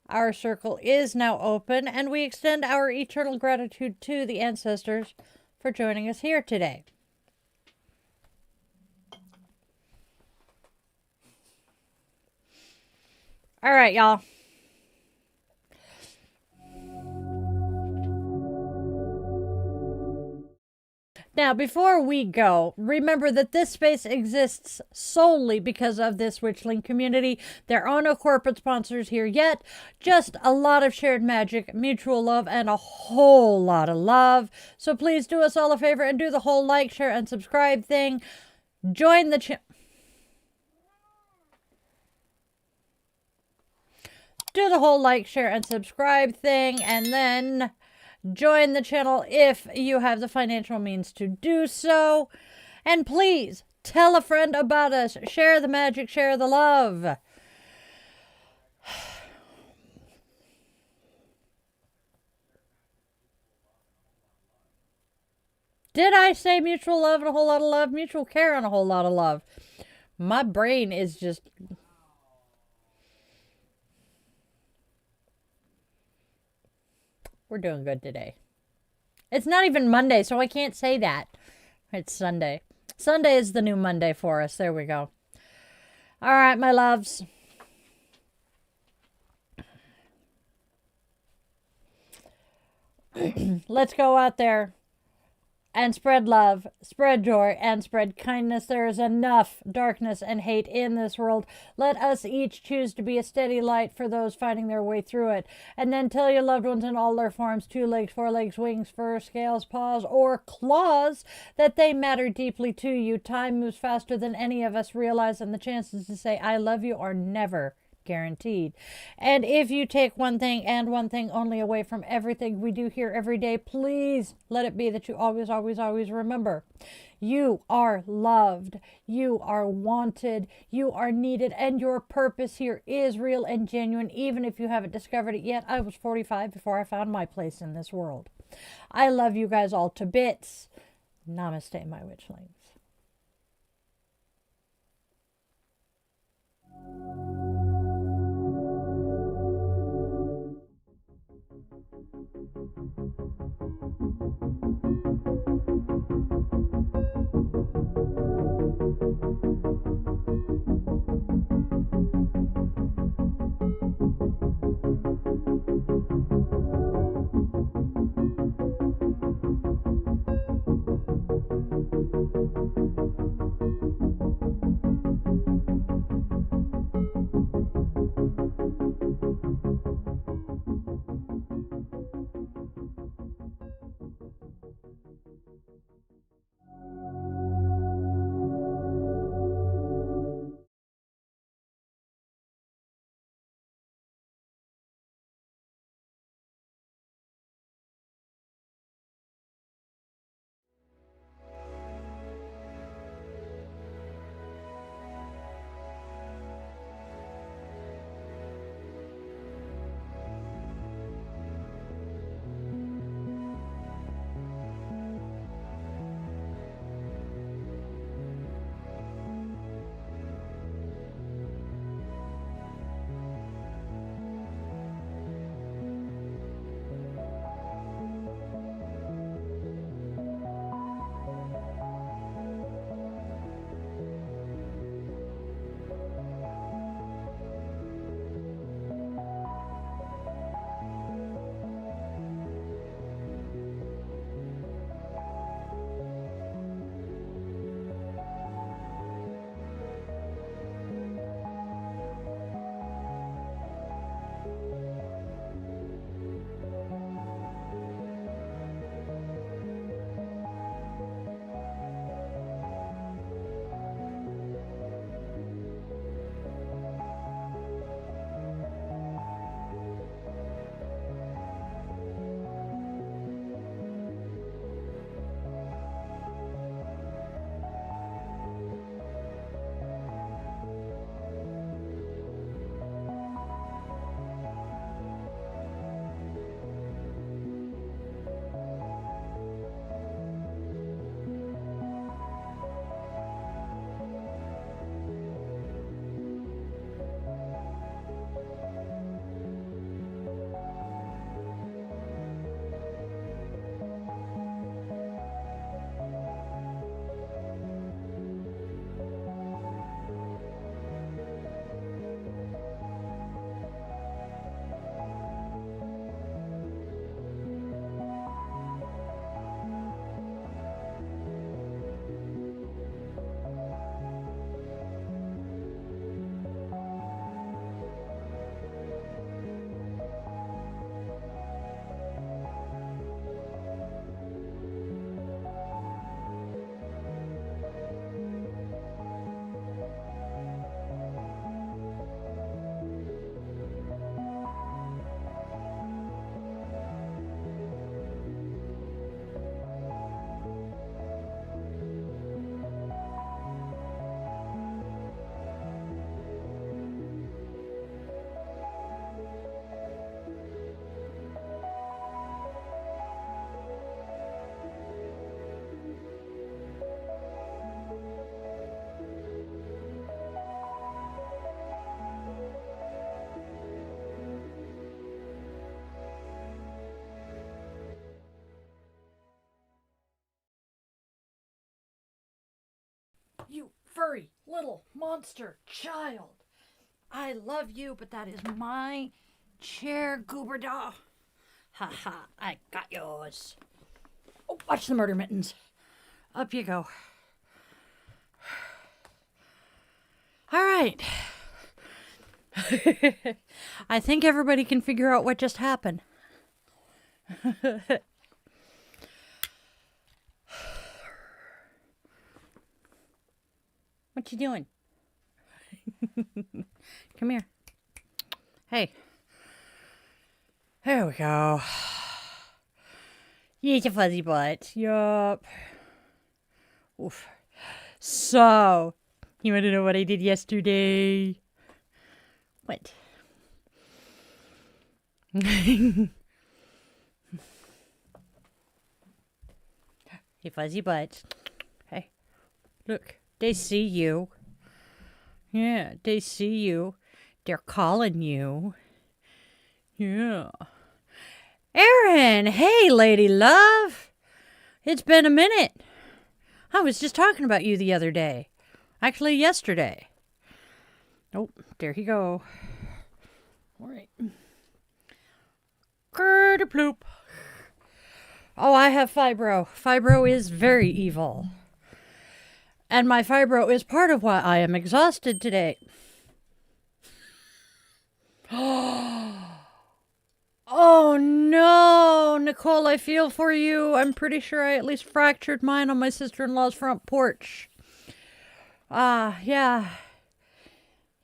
our circle is now open, and we extend our eternal gratitude to the ancestors for joining us here today. All right, y'all. Now, before we go, remember that this space exists solely because of this Witchling community. There are no corporate sponsors here yet, just a lot of shared magic, mutual love, and a whole lot of love. So please do us all a favor and do the whole like, share, and subscribe thing. Join the channel. Do the whole like, share, and subscribe thing, and then... join the channel if you have the financial means to do so. And please tell a friend about us. Share the magic, share the love. Did I say mutual love and a whole lot of love? Mutual care and a whole lot of love. My brain is just... we're doing good today. It's not even Monday, so I can't say that. It's Sunday. Sunday is the new Monday for us. There we go. All right, my loves. Let's go out there and spread love, spread joy, and spread kindness. There is enough darkness and hate in this world. Let us each choose to be a steady light for those finding their way through it. And then tell your loved ones in all their forms, 2 legs, 4 legs, wings, fur, scales, paws, or claws, that they matter deeply to you. Time moves faster than any of us realize, and the chances to say I love you are never guaranteed. And if you take one thing and one thing only away from everything we do here every day, please let it be that you always, always, always remember you are loved, you are wanted, you are needed, and your purpose here is real and genuine, even if you haven't discovered it yet. I was 45 before I found my place in this world. I love you guys all to bits. Namaste, my witchlings. little monster child. I love you, but that is my chair, Gooberdaw. Ha ha, I got yours. Oh, watch the murder mittens. Up you go. All right. I think everybody can figure out what just happened. What you doing? Come here. Hey. There we go. Eat your fuzzy butt. Yup. Oof. So, you want to know what I did yesterday? What? Hey, fuzzy butt. Hey, look. They see you. Yeah, they see you. They're calling you. Yeah. Erin, hey, lady love. It's been a minute. I was just talking about you the other day. Actually, yesterday. Oh, there you go. All right. Ploop. Oh, I have fibro. Fibro is very evil. And my fibro is part of why I am exhausted today. Oh no, Nicole, I feel for you. I'm pretty sure I at least fractured mine on my sister-in-law's front porch. Yeah.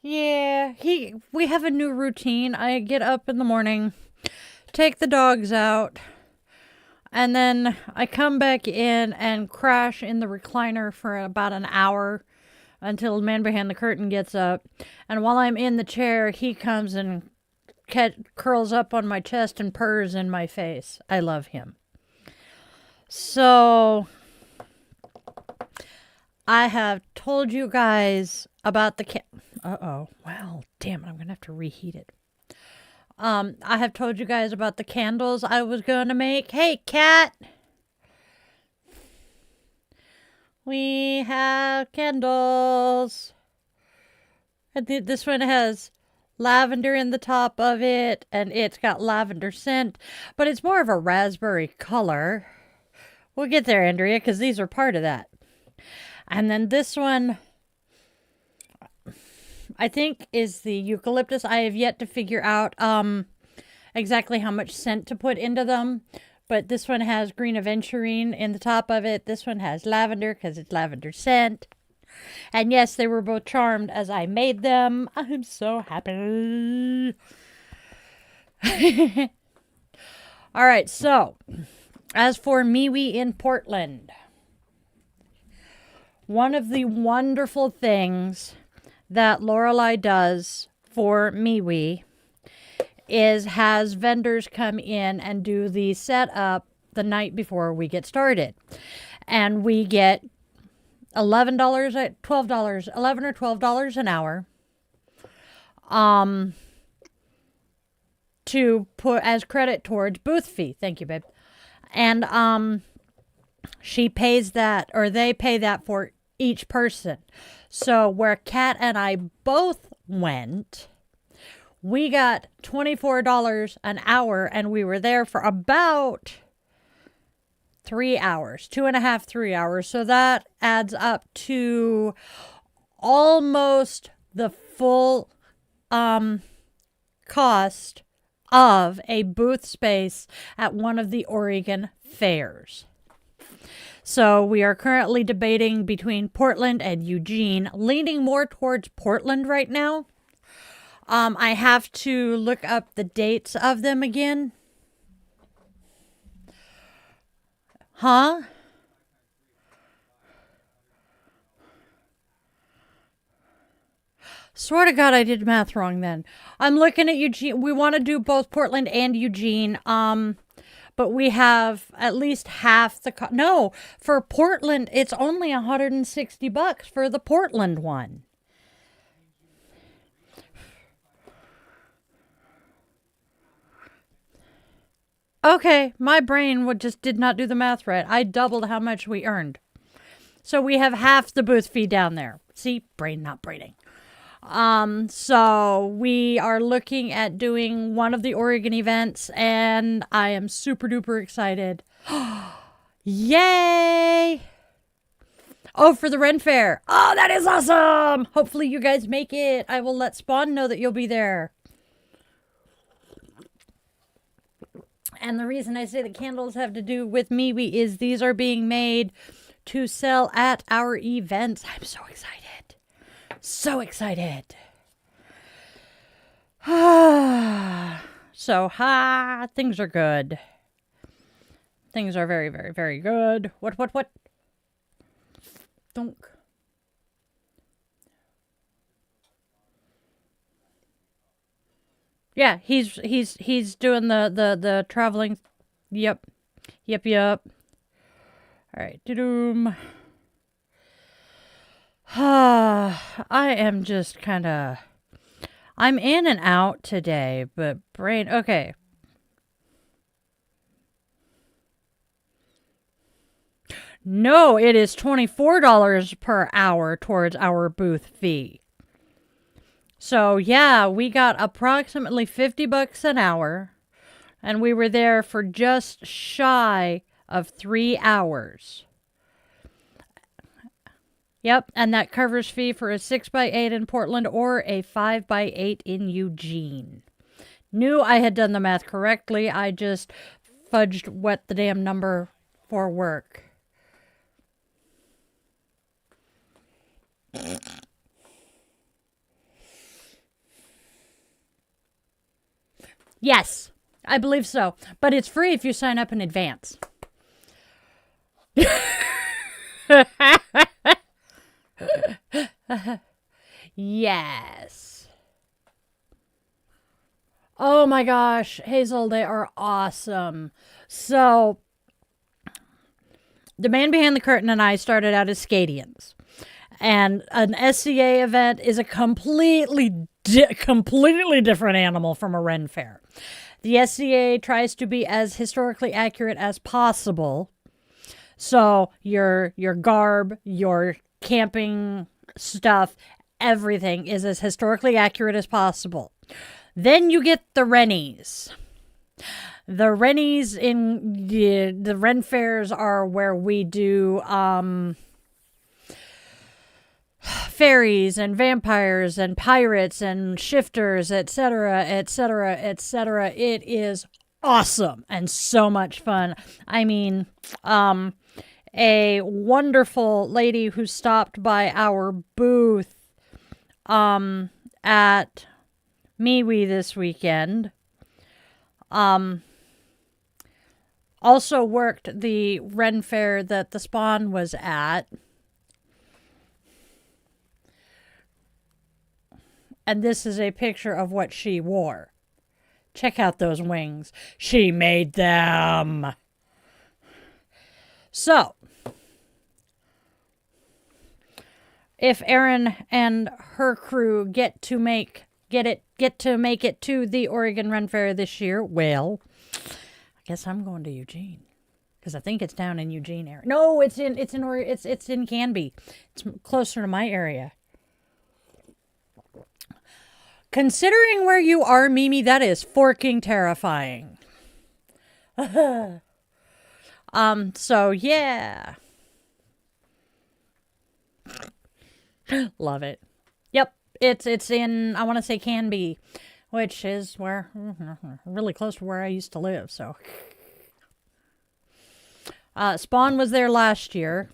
Yeah, we have a new routine. I get up in the morning, take the dogs out, and then I come back in and crash in the recliner for about an hour until the man behind the curtain gets up. And while I'm in the chair, he comes and curls up on my chest and purrs in my face. I love him. So, I have told you guys about the Uh-oh. Well, damn it. I'm going to have to reheat it. I have told you guys about the candles I was going to make. Hey, cat! We have candles. This one has lavender in the top of it, and it's got lavender scent, but it's more of a raspberry color. We'll get there, Andrea, because these are part of that. And then this one, I think, is the eucalyptus. I have yet to figure out exactly how much scent to put into them, but this one has green aventurine in the top of it. This one has lavender because it's lavender scent. And yes, they were both charmed as I made them. I'm so happy. All right, so as for MeWe in Portland, one of the wonderful things that Lorelei does for MeWe is has vendors come in and do the setup the night before we get started. And we get $11, $12, $11 or $12 an hour to put as credit towards booth fee. Thank you, babe. And she pays that, or they pay that for each person. So where Kat and I both went, we got $24 an hour, and we were there for about 3 hours, 2.5, 3 hours. So that adds up to almost the full cost of a booth space at one of the Oregon fairs. So we are currently debating between Portland and Eugene, leaning more towards Portland right now. I have to look up the dates of them again. Huh? Swear to God, I did math wrong then. I'm looking at Eugene. We want to do both Portland and Eugene. But we have at least half the no, for Portland, it's only $160 for the Portland one. Okay, my brain just did not do the math right. I doubled how much we earned. So we have half the booth fee down there. See, brain not braining. So we are looking at doing one of the Oregon events, and I am super duper excited. Yay! Oh, for the Ren Fair. Oh, that is awesome! Hopefully you guys make it. I will let Spawn know that you'll be there. And the reason I say the candles have to do with MeWe is these are being made to sell at our events. I'm so excited. So excited. So, things are good. Things are very, very, very good. What? Dunk. Yeah, he's doing the traveling. Yep. All right. Doom. I am just kind of... I'm in and out today, but brain... Okay. No, it is $24 per hour towards our booth fee. So, yeah, we got approximately $50 an hour, and we were there for just shy of 3 hours. Yep, and that covers fee for a 6x8 in Portland or a 5x8 in Eugene. Knew I had done the math correctly. I just fudged what the damn number for work. Yes, I believe so. But it's free if you sign up in advance. Yes. Oh my gosh, Hazel, they are awesome. So, the man behind the curtain and I started out as Scadians. And an SCA event is a completely different animal from a Ren Fair. The SCA tries to be as historically accurate as possible. So your garb, your camping stuff, everything is as historically accurate as possible. Then you get the Rennies. The Rennies in the Ren Fairs are where we do fairies and vampires and pirates and shifters, etc., etc., etc. It is awesome and so much fun. I mean, a wonderful lady who stopped by our booth at MeWe this weekend also worked the Ren Fair that the Spawn was at. And this is a picture of what she wore. Check out those wings. She made them. So, if Erin and her crew get to make it to the Oregon Ren Fair this year, well, I guess I'm going to Eugene because I think it's down in Eugene area. No, it's in Canby. It's closer to my area. Considering where you are, Mimi, that is forking terrifying. So yeah. Love it. Yep, it's in, I want to say Canby, which is where, really close to where I used to live, so. Spawn was there last year.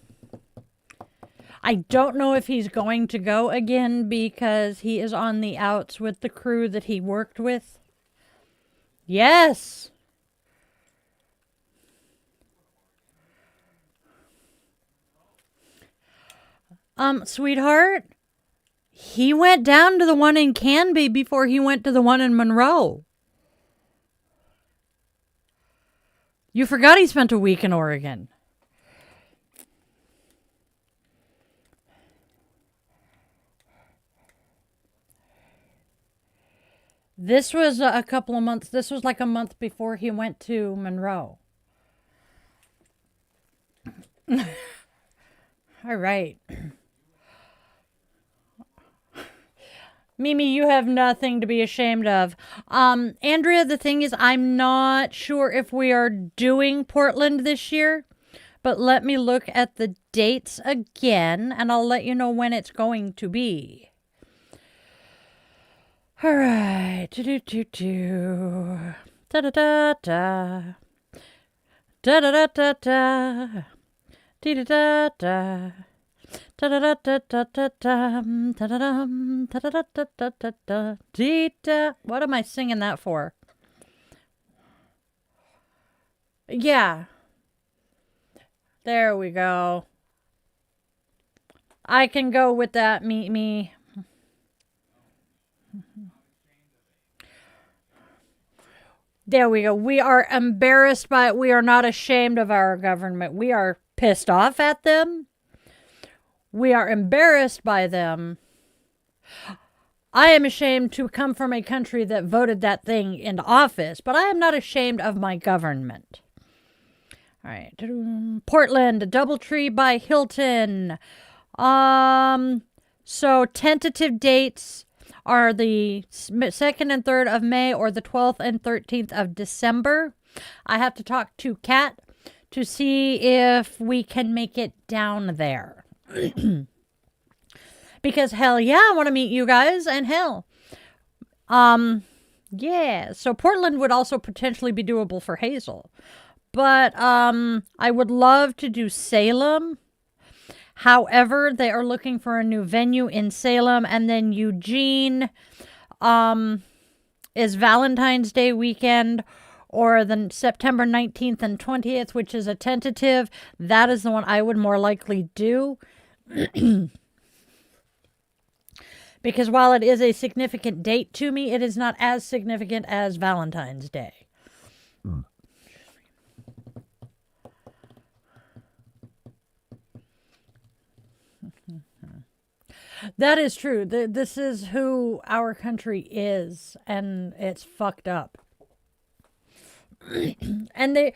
I don't know if he's going to go again because he is on the outs with the crew that he worked with. Yes. Sweetheart, he went down to the one in Canby before he went to the one in Monroe. You forgot he spent a week in Oregon. This was a couple of months. This was like a month before he went to Monroe. All right. Mimi, you have nothing to be ashamed of. Andrea, the thing is, I'm not sure if we are doing Portland this year, but let me look at the dates again, and I'll let you know when it's going to be. All right. Do-do-do-do. Da-da-da-da. Da-da-da-da-da. Dee-da-da-da. What am I singing that for? Yeah. There we go. I can go with that, meet me. There we go. We are embarrassed by it. We are not ashamed of our government. We are pissed off at them. We are embarrassed by them. I am ashamed to come from a country that voted that thing into office, but I am not ashamed of my government. All right. Portland, Doubletree by Hilton. So tentative dates are the 2nd and 3rd of May or the 12th and 13th of December. I have to talk to Kat to see if we can make it down there. Because hell yeah, I want to meet you guys, and hell. Yeah, so Portland would also potentially be doable for Hazel. But I would love to do Salem. However, they are looking for a new venue in Salem, and then Eugene is Valentine's Day weekend, or the September 19th and 20th, which is a tentative. That is the one I would more likely do. Because while it is a significant date to me, it is not as significant as Valentine's Day. That is true. This is who our country is, and it's fucked up. And the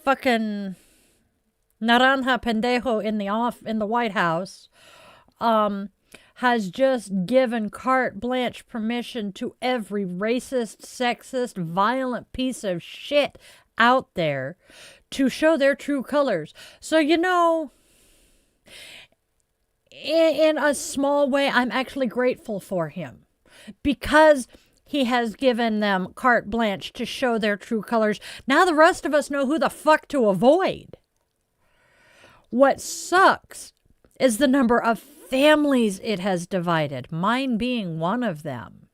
fucking Naranja Pendejo in the White House has just given carte blanche permission to every racist, sexist, violent piece of shit out there to show their true colors. So, you know, in a small way, I'm actually grateful for him because he has given them carte blanche to show their true colors. Now the rest of us know who the fuck to avoid. What sucks is the number of families it has divided, mine being one of them.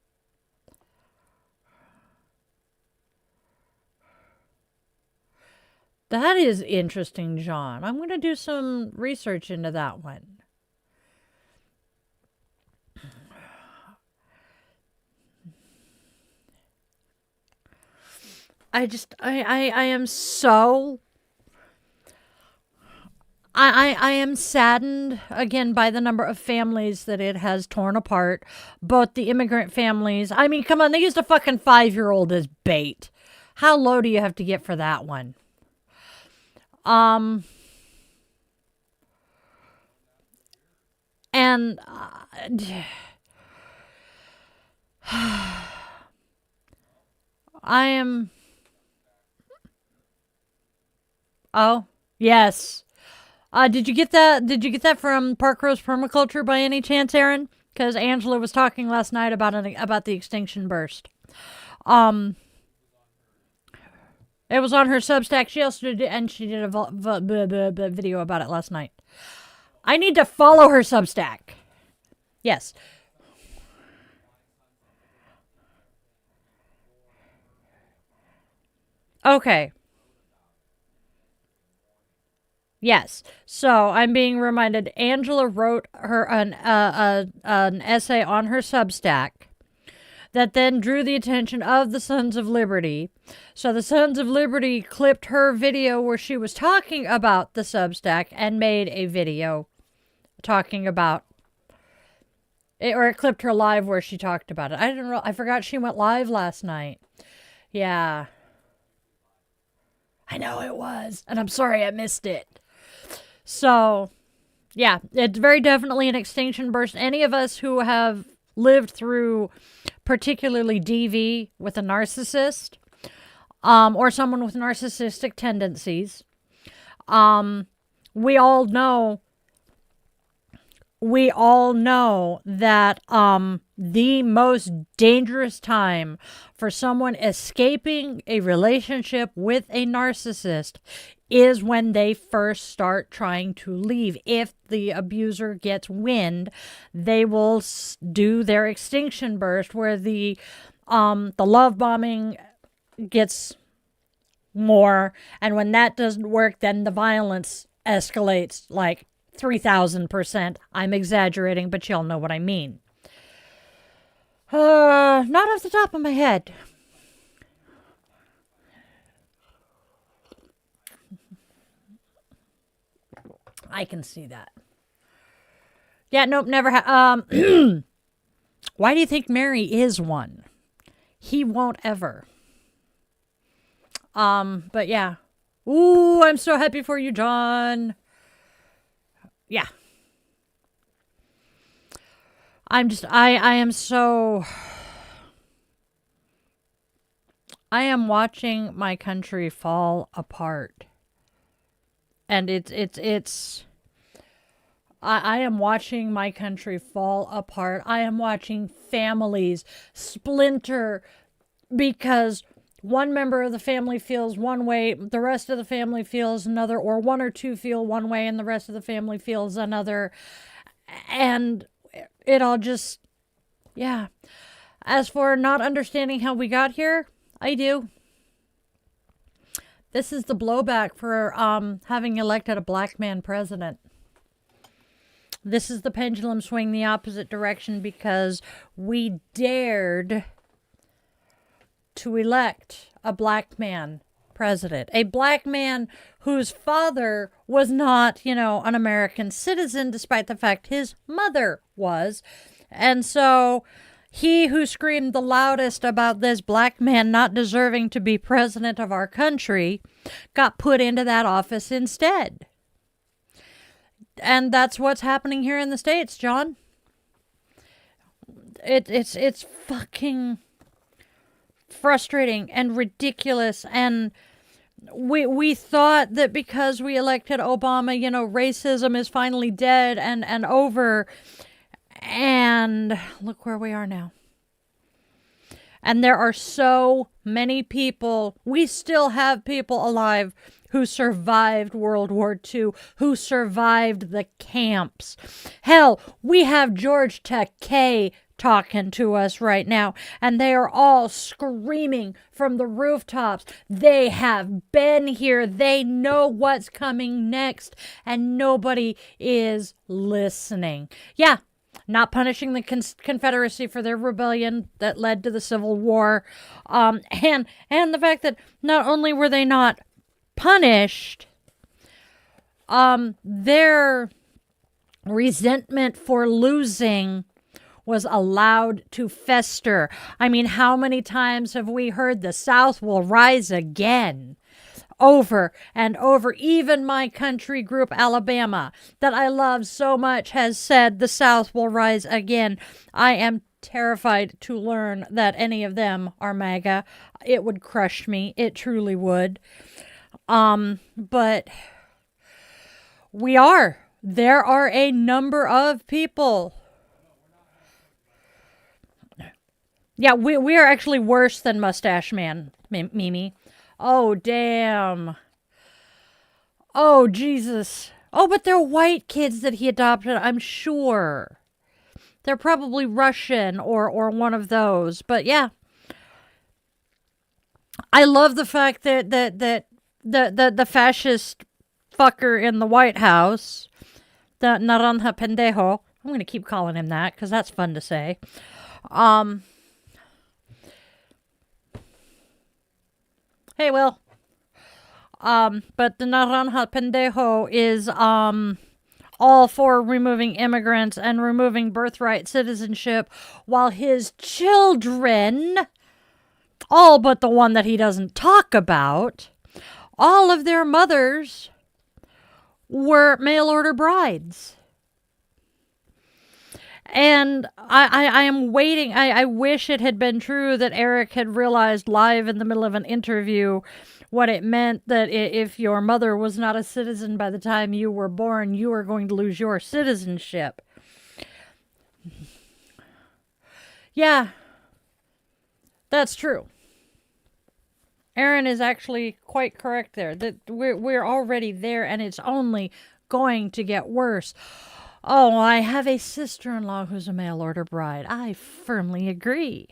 That is interesting, John. I'm going to do some research into that one. I am so... I am saddened, again, by the number of families that it has torn apart. Both the immigrant families. I mean, come on, they used a fucking 5-year-old as bait. How low do you have to get for that one? And... I am... Oh, yes. Did you get that? Did you get that from Park Rose Permaculture by any chance, Aaron? Because Angela was talking last night about the extinction burst. It was on her Substack. She also did, and she did a video about it last night. I need to follow her Substack. Yes. Okay. Yes. So I'm being reminded. Angela wrote her an essay on her Substack that then drew the attention of the Sons of Liberty. So the Sons of Liberty clipped her video where she was talking about the Substack and made a video talking about it, or it clipped her live where she talked about it. I forgot she went live last night. Yeah. I know it was, and I'm sorry I missed it. So, Yeah, it's very definitely an extinction burst. Any of us who have lived through particularly DV with a narcissist, or someone with narcissistic tendencies, we all know that the most dangerous time for someone escaping a relationship with a narcissist is when they first start trying to leave. If the abuser gets wind, they will do their extinction burst, where the love bombing gets more, and when that doesn't work, then the violence escalates like 3,000%. I'm exaggerating, but y'all know what I mean. Not off the top of my head. I can see that. Yeah, nope, never why do you think Mary is one? He won't ever. But yeah. Ooh, I'm so happy for you, John. Yeah. I am watching my country fall apart. And I am watching my country fall apart. I am watching families splinter because one member of the family feels one way, the rest of the family feels another, or one or two feel one way and the rest of the family feels another. And it all just, yeah. As for not understanding how we got here, I do. This is the blowback for having elected a black man president. This is the pendulum swing the opposite direction because we dared to elect a black man president. A black man whose father was not, an American citizen, despite the fact his mother was. And so he who screamed the loudest about this black man not deserving to be president of our country got put into that office instead. And that's what's happening here in the States, John. It's fucking frustrating and ridiculous. And we thought that because we elected Obama, racism is finally dead and over. And look where we are now. And there are so many people. We still have people alive who survived World War II, who survived the camps. Hell, we have George Takei talking to us right now, and they are all screaming from the rooftops. They have been here. They know what's coming next, and nobody is listening. Yeah. Not punishing the Confederacy for their rebellion that led to the Civil War. And the fact that not only were they not punished, their resentment for losing was allowed to fester. I mean, how many times have we heard the South will rise again? Over and over. Even my country group, Alabama, that I love so much, has said the South will rise again. I am terrified to learn that any of them are MAGA. It would crush me. It truly would. But we are. There are a number of people. Yeah, we are actually worse than Mustache Man, Mimi. Oh, damn. Oh, Jesus. Oh, but they're white kids that he adopted, I'm sure. They're probably Russian or one of those. But yeah. I love the fact that the fascist fucker in the White House, the Naranja Pendejo, I'm going to keep calling him that because that's fun to say. Hey, Will. But the Naranja Pendejo is all for removing immigrants and removing birthright citizenship, while his children, all but the one that he doesn't talk about, all of their mothers were mail order brides. And I am waiting. I wish it had been true that Eric had realized live in the middle of an interview what it meant that if your mother was not a citizen by the time you were born, you were going to lose your citizenship. Yeah, that's true. Aaron is actually quite correct there. That we're already there, and it's only going to get worse. Oh, I have a sister-in-law who's a mail-order bride. I firmly agree.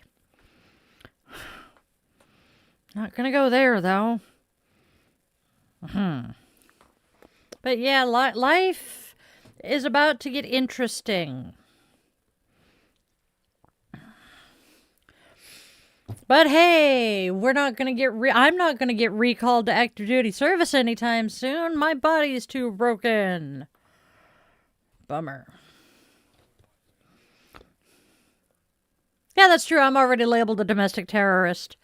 Not gonna go there, though. But yeah, life is about to get interesting. But hey, we're not gonna get. I'm not gonna get recalled to active duty service anytime soon. My body's too broken. Bummer. Yeah, that's true. I'm already labeled a domestic terrorist.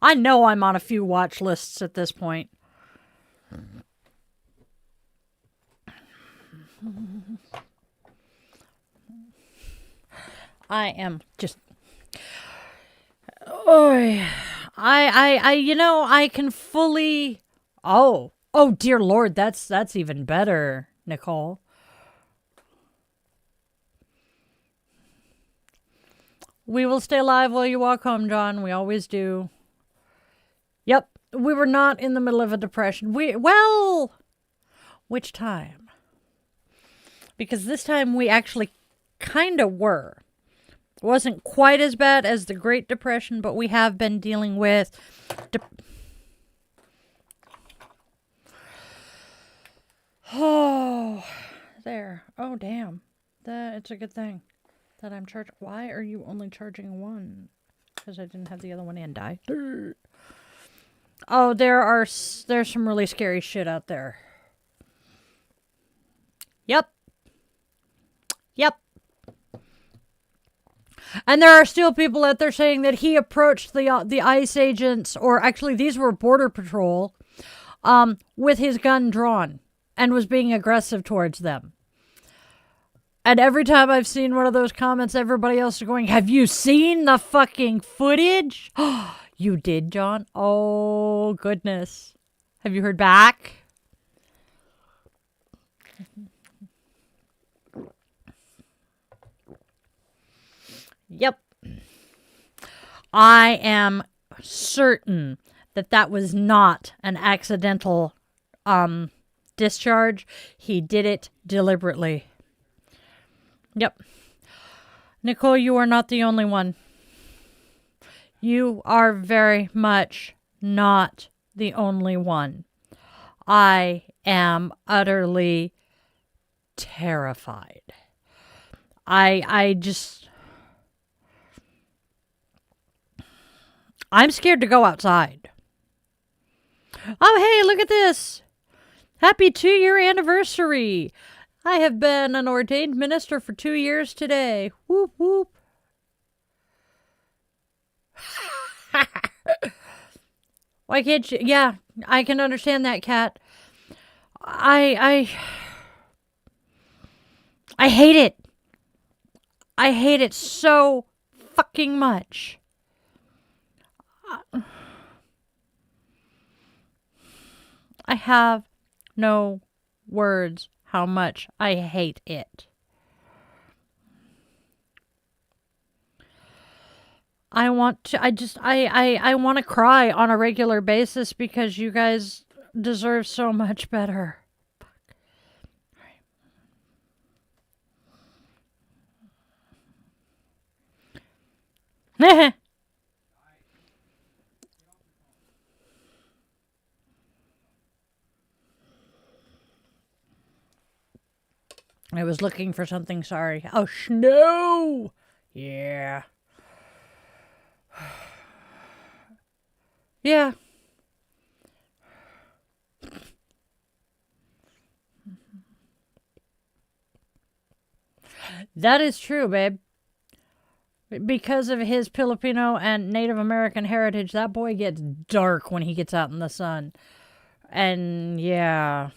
I know I'm on a few watch lists at this point. I am just. Oh, I can fully. Oh, dear Lord, that's even better, Nicole. We will stay alive while you walk home, John. We always do. Yep, we were not in the middle of a depression. Which time? Because this time we actually kind of were. It wasn't quite as bad as the Great Depression, but we have been dealing with oh, there. Oh, damn. It's a good thing that I'm charging. Why are you only charging one? Because I didn't have the other one in. Die. Oh, there's some really scary shit out there. Yep. And there are still people out there saying that he approached the ICE agents, or actually these were Border Patrol, with his gun drawn and was being aggressive towards them. And every time I've seen one of those comments, everybody else is going, have you seen the fucking footage? You did, John? Oh, goodness. Have you heard back? Yep. I am certain that was not an accidental discharge. He did it deliberately. Yep. Nicole, you are not the only one. You are very much not the only one. I am utterly terrified. I'm scared to go outside. Oh, hey, look at this. Happy 2-year anniversary. I have been an ordained minister for 2 years today. Whoop, whoop. Why can't you? Yeah, I can understand that, Kat. I hate it. I hate it so fucking much. I have no words how much I hate it. I want to cry on a regular basis because you guys deserve so much better. Fuck. I was looking for something, sorry. Oh, snow! Yeah. Yeah. That is true, babe. Because of his Filipino and Native American heritage, that boy gets dark when he gets out in the sun. And yeah.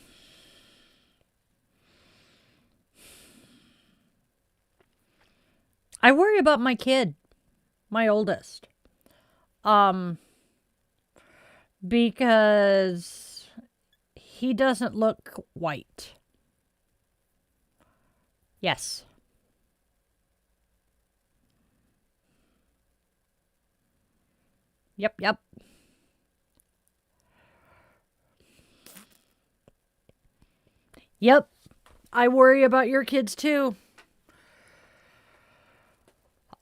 I worry about my kid, my oldest. Because he doesn't look white. Yes. Yep. Yep. I worry about your kids too.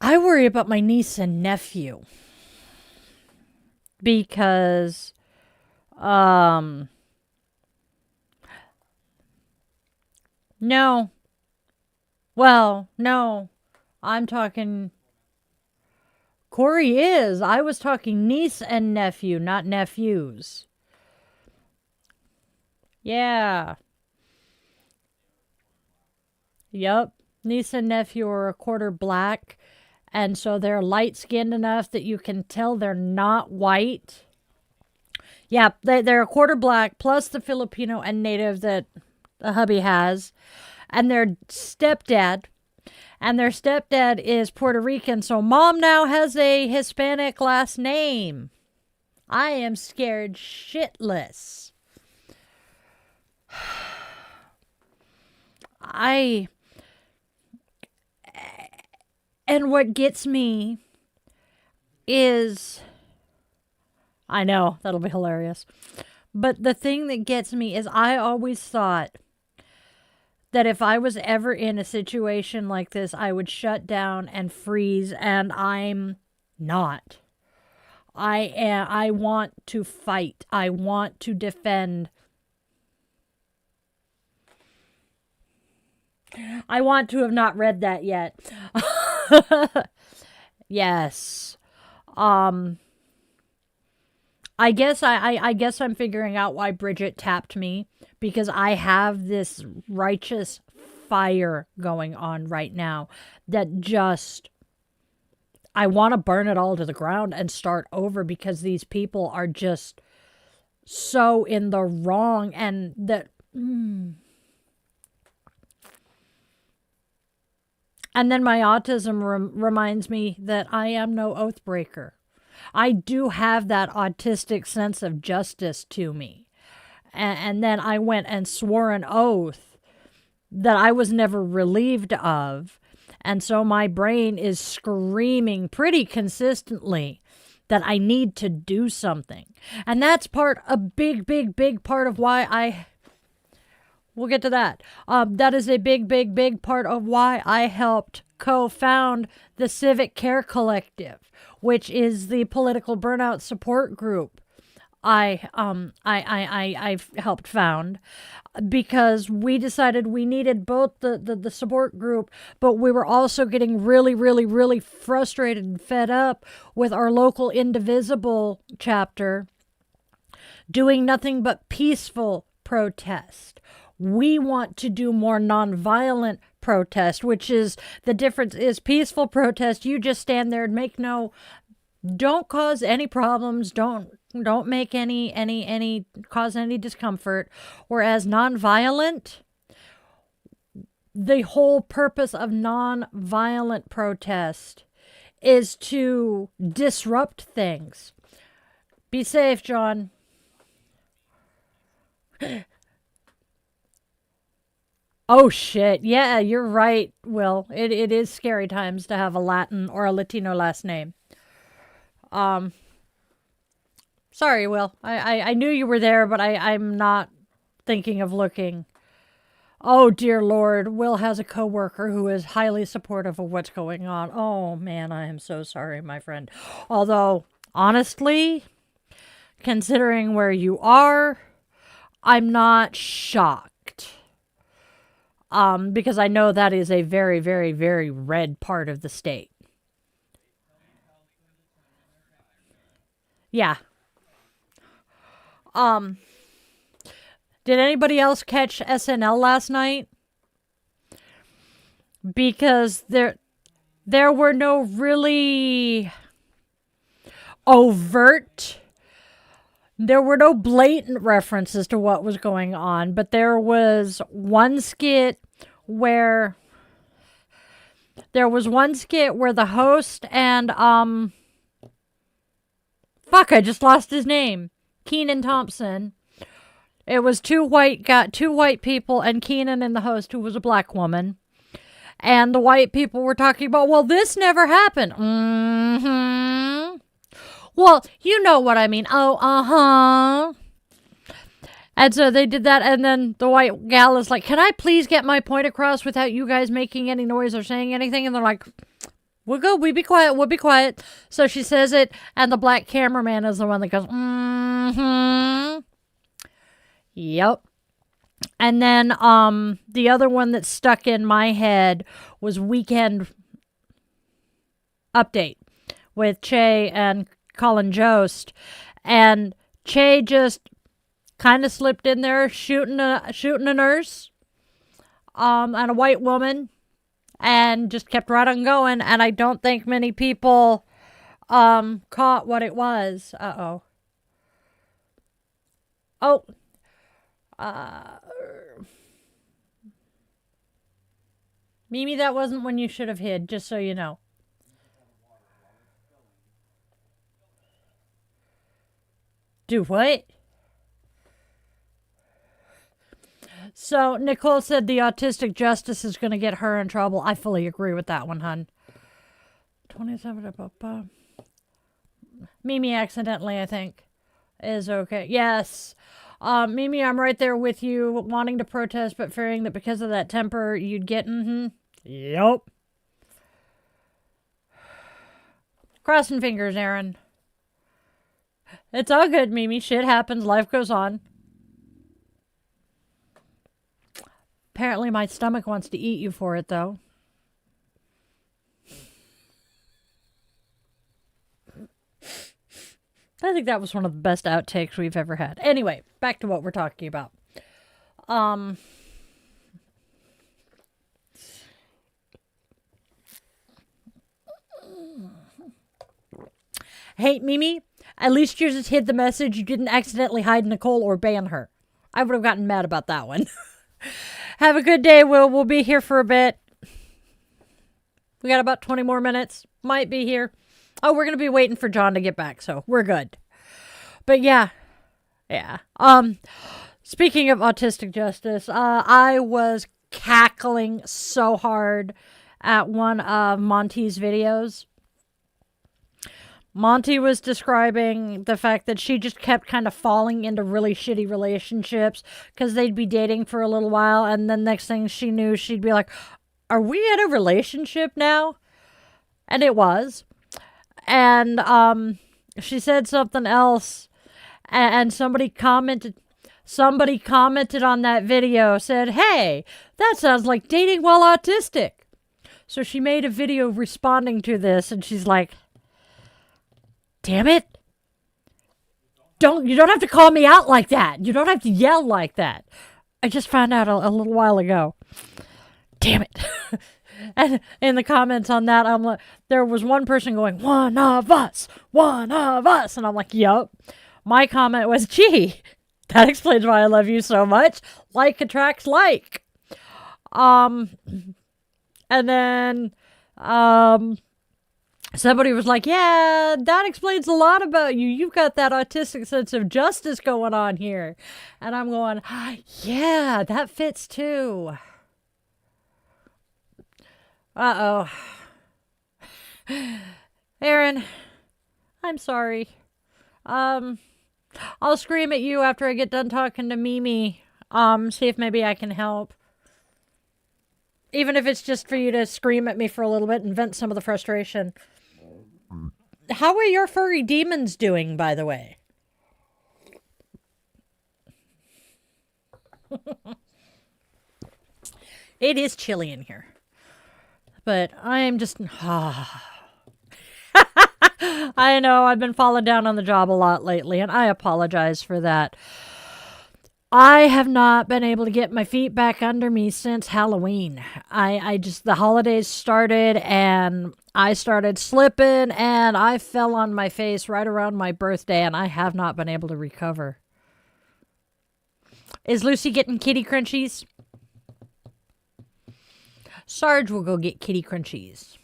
I worry about my niece and nephew. Because, no. Well, no. I'm talking... Corey is. I was talking niece and nephew, not nephews. Yeah. Yep. Niece and nephew are a quarter black. And so they're light-skinned enough that you can tell they're not white. Yeah, they're a quarter black, plus the Filipino and native that the hubby has. And their stepdad is Puerto Rican, so mom now has a Hispanic last name. I am scared shitless. And what gets me is, I know, that'll be hilarious. But the thing that gets me is I always thought that if I was ever in a situation like this, I would shut down and freeze, and I'm not. I want to fight. I want to defend. I want to have not read that yet. Yes. I guess I'm figuring out why Bridget tapped me, because I have this righteous fire going on right now that just, I want to burn it all to the ground and start over, because these people are just so in the wrong, and that And then my autism reminds me that I am no oath breaker. I do have that autistic sense of justice to me. And then I went and swore an oath that I was never relieved of. And so my brain is screaming pretty consistently that I need to do something. And that's a big part of why we'll get to that. That is a big part of why I helped co-found the Civic Care Collective, which is the political burnout support group I've helped found, because we decided we needed both the support group, but we were also getting really frustrated and fed up with our local Indivisible chapter doing nothing but peaceful protest. We want to do more nonviolent protest, which is, the difference is peaceful protest. You just stand there and don't cause any problems. Don't make cause any discomfort. Whereas nonviolent, the whole purpose of nonviolent protest is to disrupt things. Be safe, John. Oh, shit. Yeah, you're right, Will. It is scary times to have a Latin or a Latino last name. Sorry, Will. I knew you were there, but I'm not thinking of looking. Oh, dear Lord. Will has a coworker who is highly supportive of what's going on. Oh, man, I am so sorry, my friend. Although, honestly, considering where you are, I'm not shocked. Because I know that is a very red part of the state. Yeah. Did anybody else catch SNL last night? Because there were no really overt, there were no blatant references to what was going on, but there was one skit where There was one skit where the host and, fuck, I just lost his name. Kenan Thompson. It was two white people and Kenan and the host, who was a black woman. And the white people were talking about, well, this never happened. Mm-hmm. Well, you know what I mean. Oh, uh-huh. And so they did that, and then the white gal is like, can I please get my point across without you guys making any noise or saying anything? And they're like, we'll be quiet. So she says it, and the black cameraman is the one that goes, mm-hmm. Yep. And then the other one that stuck in my head was Weekend Update with Che and Colin Jost. And Che just kind of slipped in there shooting a nurse and a white woman, and just kept right on going. And I don't think many people caught what it was. Mimi, that wasn't when you should have hid, just so you know. Do what? So, Nicole said the autistic justice is going to get her in trouble. I fully agree with that one, hun. 27. Mimi accidentally, I think, is okay. Yes. Mimi, I'm right there with you, wanting to protest, but fearing that because of that temper, you'd get, Yep. Crossing fingers, Aaron. It's all good, Mimi. Shit happens. Life goes on. Apparently my stomach wants to eat you for it, though. I think that was one of the best outtakes we've ever had. Anyway, back to what we're talking about. Hey, Mimi, at least you just hid the message. You didn't accidentally hide Nicole or ban her. I would have gotten mad about that one. Have a good day, Will. We'll be here for a bit. We got about 20 more minutes. Might be here. Oh, we're going to be waiting for John to get back, so we're good. But yeah. Speaking of autistic justice, I was cackling so hard at one of Monty's videos. Monty was describing the fact that she just kept kind of falling into really shitty relationships because they'd be dating for a little while, and then next thing she knew, she'd be like, are we in a relationship now? And it was. And she said something else, and somebody commented on that video, said, hey, that sounds like dating while autistic. So she made a video responding to this, and she's like, damn it. You don't have to call me out like that. You don't have to yell like that. I just found out a little while ago. Damn it. And in the comments on that, I'm like, there was one person going, one of us. And I'm like, yup. My comment was, gee, that explains why I love you so much. Like attracts like. And then, somebody was like, yeah, that explains a lot about you. You've got that autistic sense of justice going on here. And I'm going, yeah, that fits too. Uh-oh. Aaron, I'm sorry. I'll scream at you after I get done talking to Mimi. See if maybe I can help. Even if it's just for you to scream at me for a little bit and vent some of the frustration. How are your furry demons doing, by the way? It is chilly in here. But I'm just... I know, I've been falling down on the job a lot lately, and I apologize for that. I have not been able to get my feet back under me since Halloween. The holidays started, and I started slipping, and I fell on my face right around my birthday, and I have not been able to recover. Is Lucy getting kitty crunchies? Sarge will go get kitty crunchies.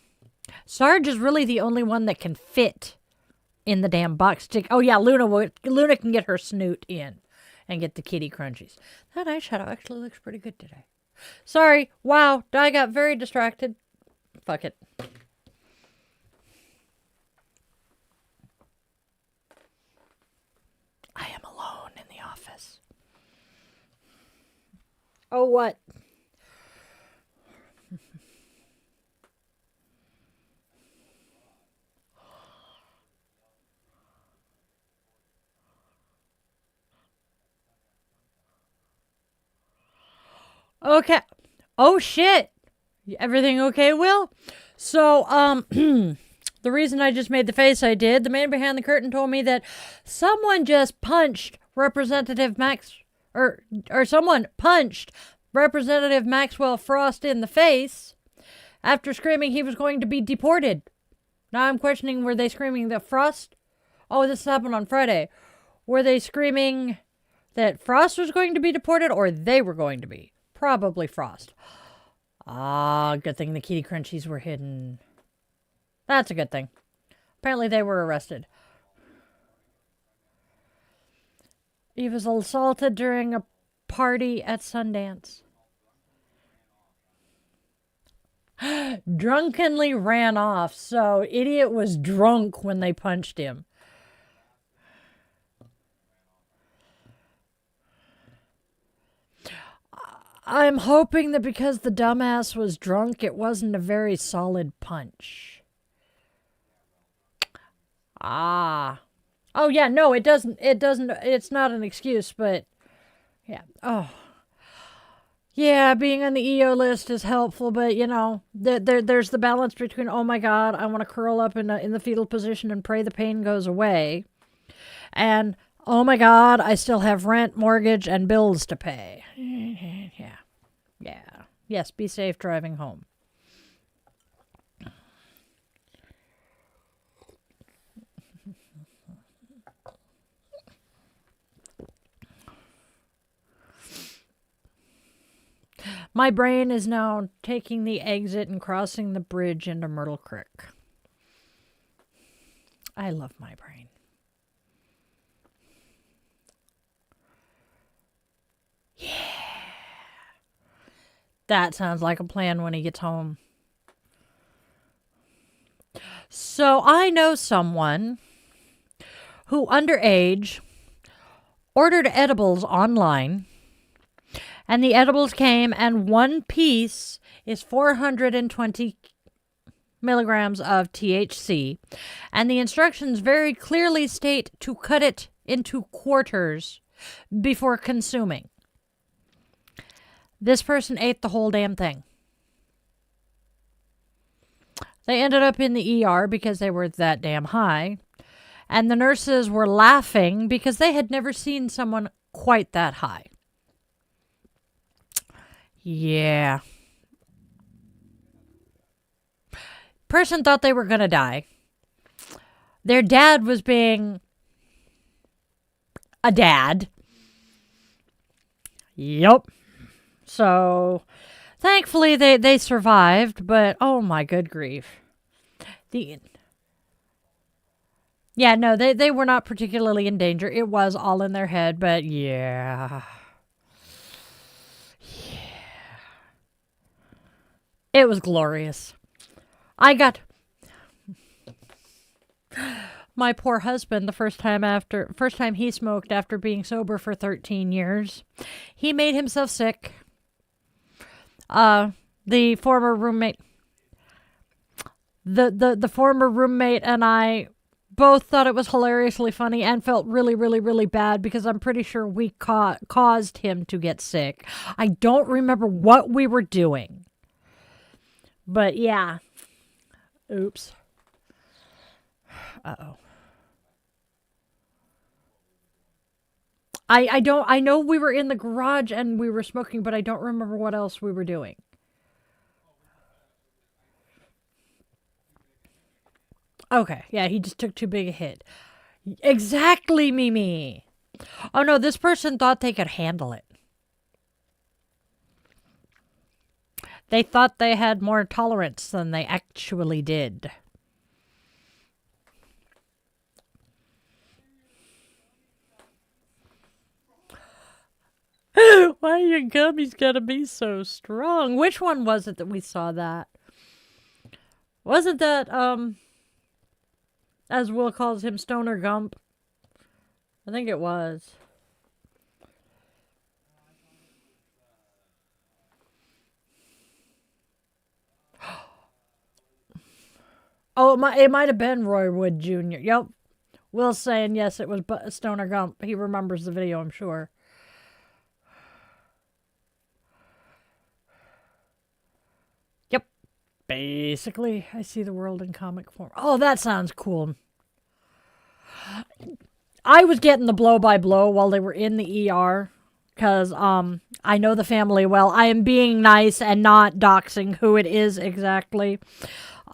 Sarge is really the only one that can fit in the damn box. Oh yeah, Luna can get her snoot in and get the kitty crunchies. That eyeshadow actually looks pretty good today. Sorry, wow, I got very distracted. Fuck it. I am alone in the office. Oh, what? Okay. Oh, shit. Everything okay, Will? So, the reason I just made the face I did, the man behind the curtain told me that someone just punched Representative someone punched Representative Maxwell Frost in the face after screaming he was going to be deported. Now I'm questioning, were they screaming that Frost? Oh, this happened on Friday. Were they screaming that Frost was going to be deported or they were going to be? Probably Frost. Ah, good thing the kitty crunchies were hidden. That's a good thing. Apparently they were arrested. He was assaulted during a party at Sundance. Drunkenly ran off, so idiot was drunk when they punched him. I'm hoping that because the dumbass was drunk, it wasn't a very solid punch. Ah. Oh, yeah, no, it doesn't, it's not an excuse, but, yeah. Oh. Yeah, being on the EO list is helpful, but, you know, there's the balance between, oh my God, I want to curl up in the fetal position and pray the pain goes away, and, oh my God, I still have rent, mortgage, and bills to pay. Yeah. Yeah. Yes, be safe driving home. My brain is now taking the exit and crossing the bridge into Myrtle Creek. I love my brain. Yeah. That sounds like a plan when he gets home. So I know someone who, underage, ordered edibles online. And the edibles came, and one piece is 420 milligrams of THC. And the instructions very clearly state to cut it into quarters before consuming. This person ate the whole damn thing. They ended up in the ER because they were that damn high. And the nurses were laughing because they had never seen someone quite that high. Yeah. Person thought they were going to die. Their dad was being a dad. Yep. So, thankfully they survived, but oh my good grief. Yeah, no, they were not particularly in danger. It was all in their head, but yeah. It was glorious. My poor husband, the first time he smoked after being sober for 13 years, he made himself sick. The former roommate, the former roommate and I both thought it was hilariously funny and felt really, really, really bad because I'm pretty sure we caused him to get sick. I don't remember what we were doing. But yeah. Oops. Uh-oh. I know we were in the garage and we were smoking, but I don't remember what else we were doing. Okay, yeah, he just took too big a hit. Exactly, Mimi. Oh no, this person thought they could handle it. They thought they had more tolerance than they actually did. Why are your gummies gotta be so strong? Which one was it that we saw that? Wasn't that, as Will calls him, Stoner Gump? I think it was. Oh, it might have been Roy Wood Jr. Yep. Will's saying, yes, it was Stoner Gump. He remembers the video, I'm sure. Yep. Basically, I see the world in comic form. Oh, that sounds cool. I was getting the blow-by-blow while they were in the ER. Because I know the family well. I am being nice and not doxing who it is exactly.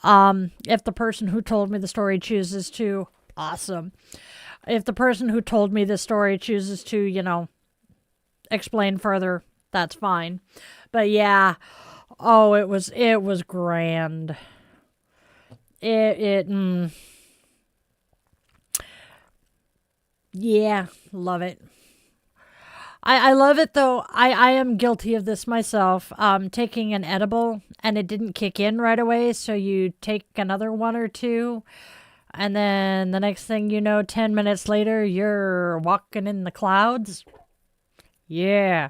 If the person who told me the story chooses to, awesome. If the person who told me the story chooses to, explain further, that's fine. But yeah, oh, it was grand. Yeah, love it. I love it though. I am guilty of this myself. Taking an edible and it didn't kick in right away, so you take another one or two, and then the next thing you know, 10 minutes later, you're walking in the clouds. Yeah.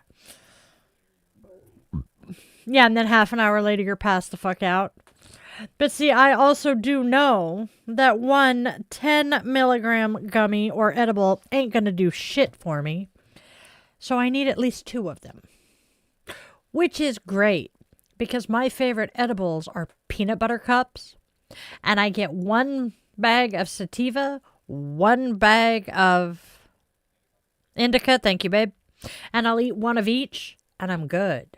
Yeah, and then half an hour later, you're passed the fuck out. But see, I also do know that one 10 milligram gummy or edible ain't gonna do shit for me. So I need at least 2 of them, which is great because my favorite edibles are peanut butter cups, and I get 1 bag of sativa, 1 bag of indica, thank you, babe, and I'll eat 1 of each, and I'm good.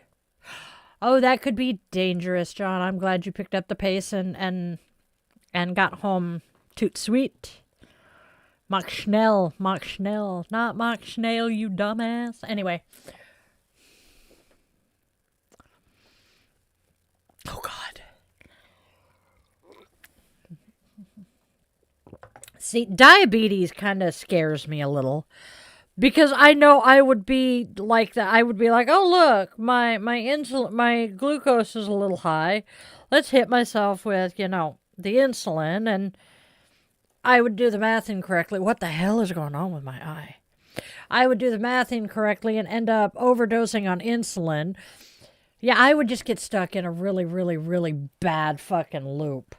Oh, that could be dangerous, John. I'm glad you picked up the pace and got home toot sweet. Mach schnell, not Mach schnell, you dumbass. Anyway. Oh, God. See, diabetes kind of scares me a little. Because I know I would be like that. I would be like, oh, look, my glucose is a little high. Let's hit myself with, the insulin, and I would do the math incorrectly. What the hell is going on with my eye? I would do the math incorrectly and end up overdosing on insulin. Yeah, I would just get stuck in a really, really, really bad fucking loop.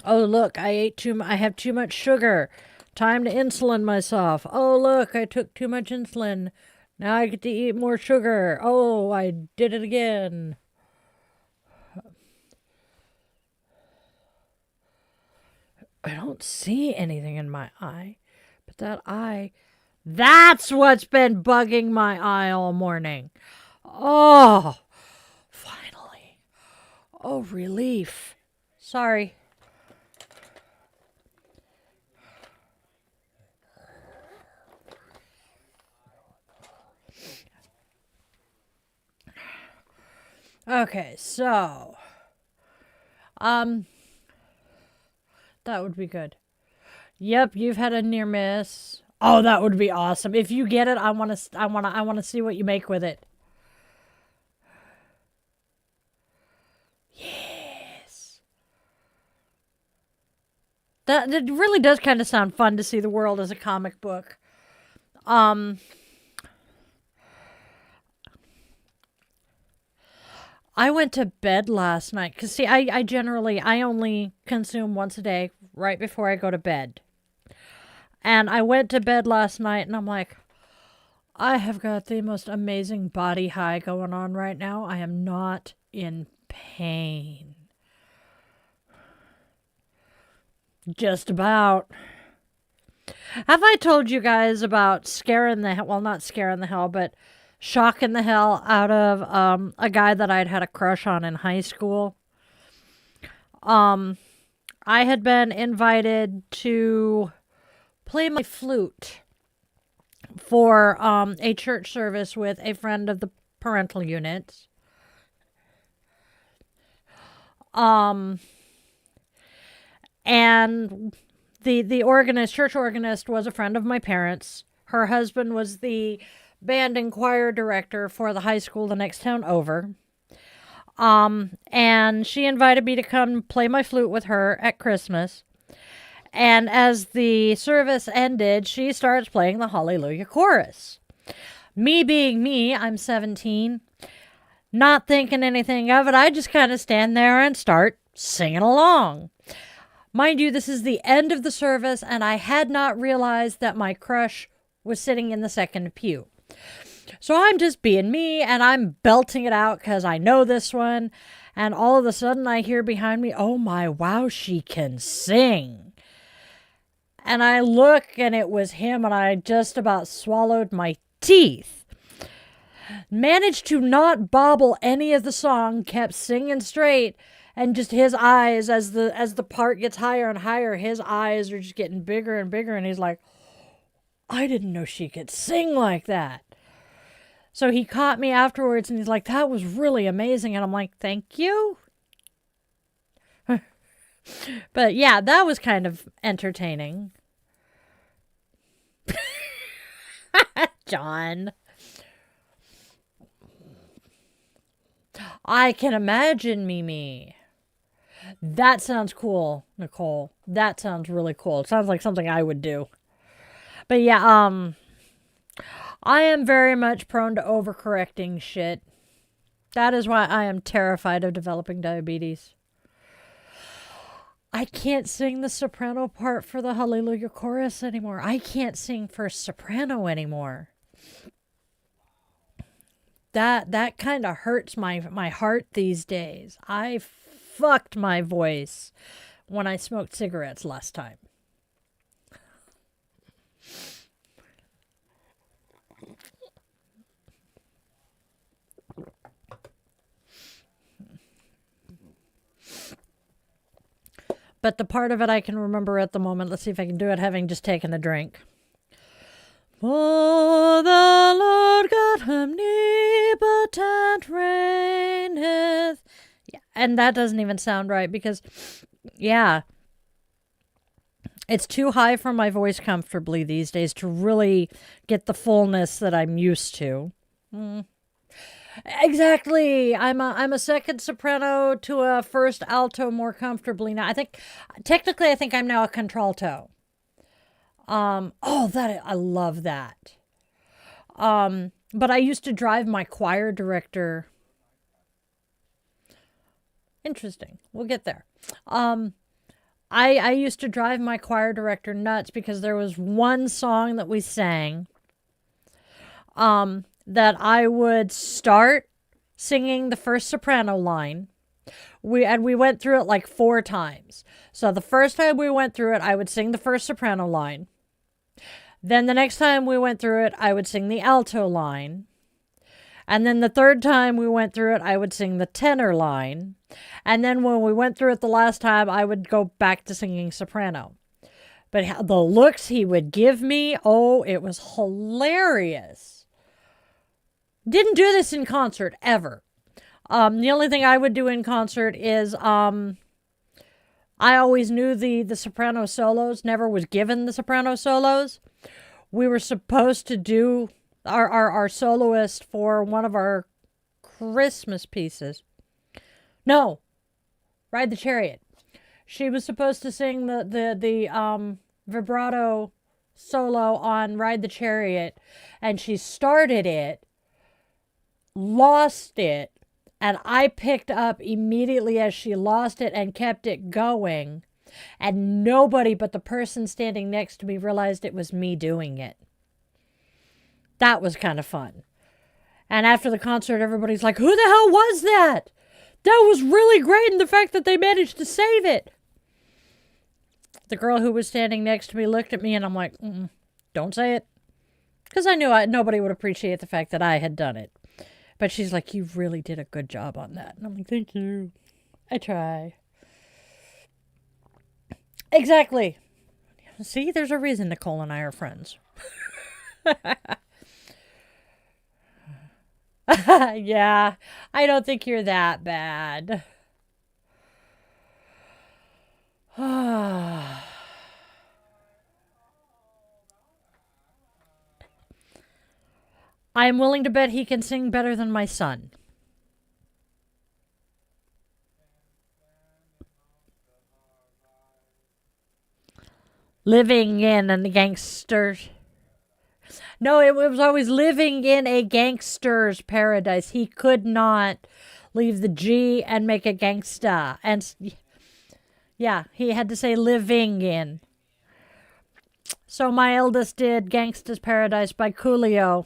Oh, look, I have too much sugar. Time to insulin myself. Oh, look, I took too much insulin. Now I get to eat more sugar. Oh, I did it again. I don't see anything in my eye, but that's what's been bugging my eye all morning. Oh, finally. Oh, relief. Sorry. Okay, so, that would be good. Yep, you've had a near miss. Oh, that would be awesome. If you get it, I want to see what you make with it. Yes. That really does kind of sound fun to see the world as a comic book. I went to bed last night because, see, I only consume once a day right before I go to bed. And I went to bed last night and I'm like, I have got the most amazing body high going on right now. I am not in pain. Just about. Have I told you guys about not scaring the hell, but shocking the hell out of a guy that I'd had a crush on in high school? I had been invited to play my flute for a church service with a friend of the parental units. And the organist, church organist, was a friend of my parents. Her husband was the band and choir director for the high school the next town over. And she invited me to come play my flute with her at Christmas. And as the service ended, she starts playing the Hallelujah Chorus. Me being me, I'm 17, not thinking anything of it. I just kind of stand there and start singing along. Mind you, this is the end of the service, and I had not realized that my crush was sitting in the second pew. So I'm just being me, and I'm belting it out because I know this one. And all of a sudden I hear behind me, oh my, wow, she can sing. And I look, and it was him, and I just about swallowed my teeth. Managed to not bobble any of the song, kept singing straight, and just his eyes, as the part gets higher and higher, his eyes are just getting bigger and bigger, and he's like, I didn't know she could sing like that. So he caught me afterwards, and he's like, that was really amazing. And I'm like, thank you. But yeah, that was kind of entertaining. John. I can imagine, Mimi. That sounds cool, Nicole. That sounds really cool. It sounds like something I would do. But yeah, I am very much prone to overcorrecting shit. That is why I am terrified of developing diabetes. I can't sing the soprano part for the Hallelujah Chorus anymore. I can't sing first soprano anymore. That kind of hurts my heart these days. I fucked my voice when I smoked cigarettes last time. But the part of it I can remember at the moment, let's see if I can do it having just taken a drink. For the Lord God omnipotent reigneth. Yeah, and that doesn't even sound right because, yeah, it's too high for my voice comfortably these days to really get the fullness that I'm used to. Exactly. I'm a second soprano to a first alto more comfortably now. I think I'm now a contralto. I love that. But I used to drive my choir director. Interesting. We'll get there. I used to drive my choir director nuts because there was one song that we sang, that I would start singing the first soprano line. We went through it like 4 times. So the first time we went through it, I would sing the first soprano line. Then the next time we went through it, I would sing the alto line. And then the third time we went through it, I would sing the tenor line. And then when we went through it the last time, I would go back to singing soprano. But the looks he would give me, oh, it was hilarious. Didn't do this in concert, ever. The only thing I would do in concert is, I always knew the soprano solos, never was given the soprano solos. We were supposed to do our soloist for one of our Christmas pieces. No, Ride the Chariot. She was supposed to sing the vibrato solo on Ride the Chariot, and she started it, lost it, and I picked up immediately as she lost it and kept it going. And nobody but the person standing next to me realized it was me doing it. That was kind of fun. And after the concert, everybody's like, who the hell was that? That was really great, and the fact that they managed to save it. The girl who was standing next to me looked at me, and I'm like, don't say it. Because I knew nobody would appreciate the fact that I had done it. But she's like, you really did a good job on that. And I'm like, thank you. I try. Exactly. See, there's a reason Nicole and I are friends. Yeah, I don't think you're that bad. I am willing to bet he can sing better than my son. Living in a gangster's... No, it was always living in a gangster's paradise. He could not leave the G and make a gangsta. And yeah, he had to say living in. So my eldest did Gangsta's Paradise by Coolio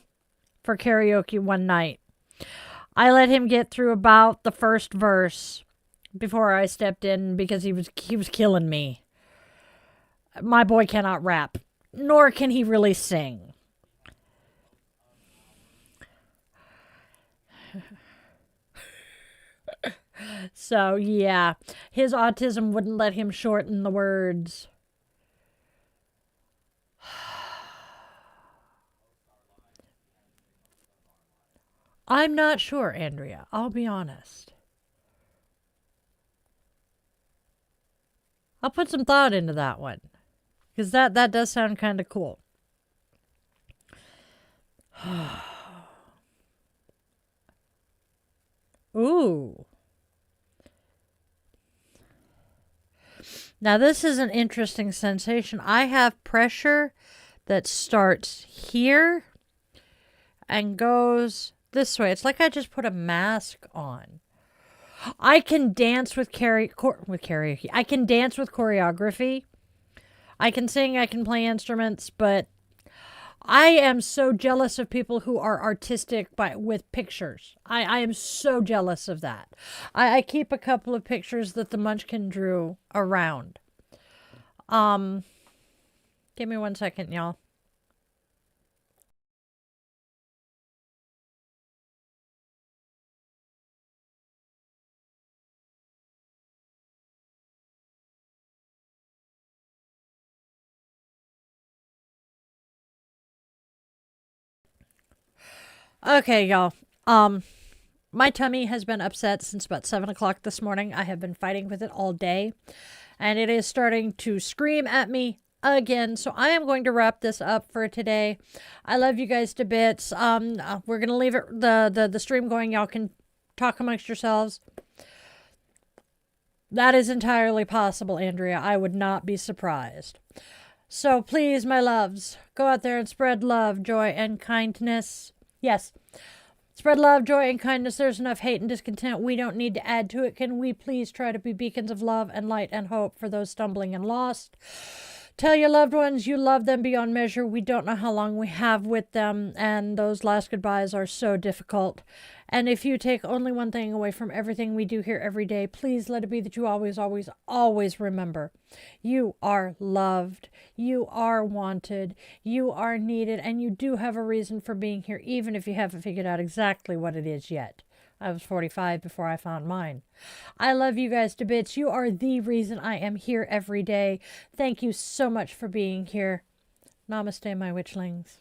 for karaoke one night. I let him get through about the first verse before I stepped in because he was killing me. My boy cannot rap, nor can he really sing. So, yeah, his autism wouldn't let him shorten the words. I'm not sure, Andrea. I'll be honest. I'll put some thought into that one. Because that does sound kind of cool. Ooh. Now, this is an interesting sensation. I have pressure that starts here and goes this way. It's like I just put a mask on. I can dance with karaoke. I can dance with choreography. I can sing, I can play instruments, but I am so jealous of people who are artistic with pictures. I am so jealous of that. I keep a couple of pictures that the Munchkin drew around. Give me 1 second, y'all. Okay, y'all. My tummy has been upset since about 7 o'clock this morning. I have been fighting with it all day, and it is starting to scream at me again. So I am going to wrap this up for today. I love you guys to bits. We're gonna leave it the stream going. Y'all can talk amongst yourselves. That is entirely possible, Andrea. I would not be surprised. So please, my loves, go out there and spread love, joy, and kindness. Yes. Spread love, joy, and kindness. There's enough hate and discontent. We don't need to add to it. Can we please try to be beacons of love and light and hope for those stumbling and lost? Tell your loved ones you love them beyond measure. We don't know how long we have with them, and those last goodbyes are so difficult. And if you take only one thing away from everything we do here every day, please let it be that you always, always, always remember you are loved, you are wanted, you are needed, and you do have a reason for being here, even if you haven't figured out exactly what it is yet. I was 45 before I found mine. I love you guys to bits. You are the reason I am here every day. Thank you so much for being here. Namaste, my witchlings.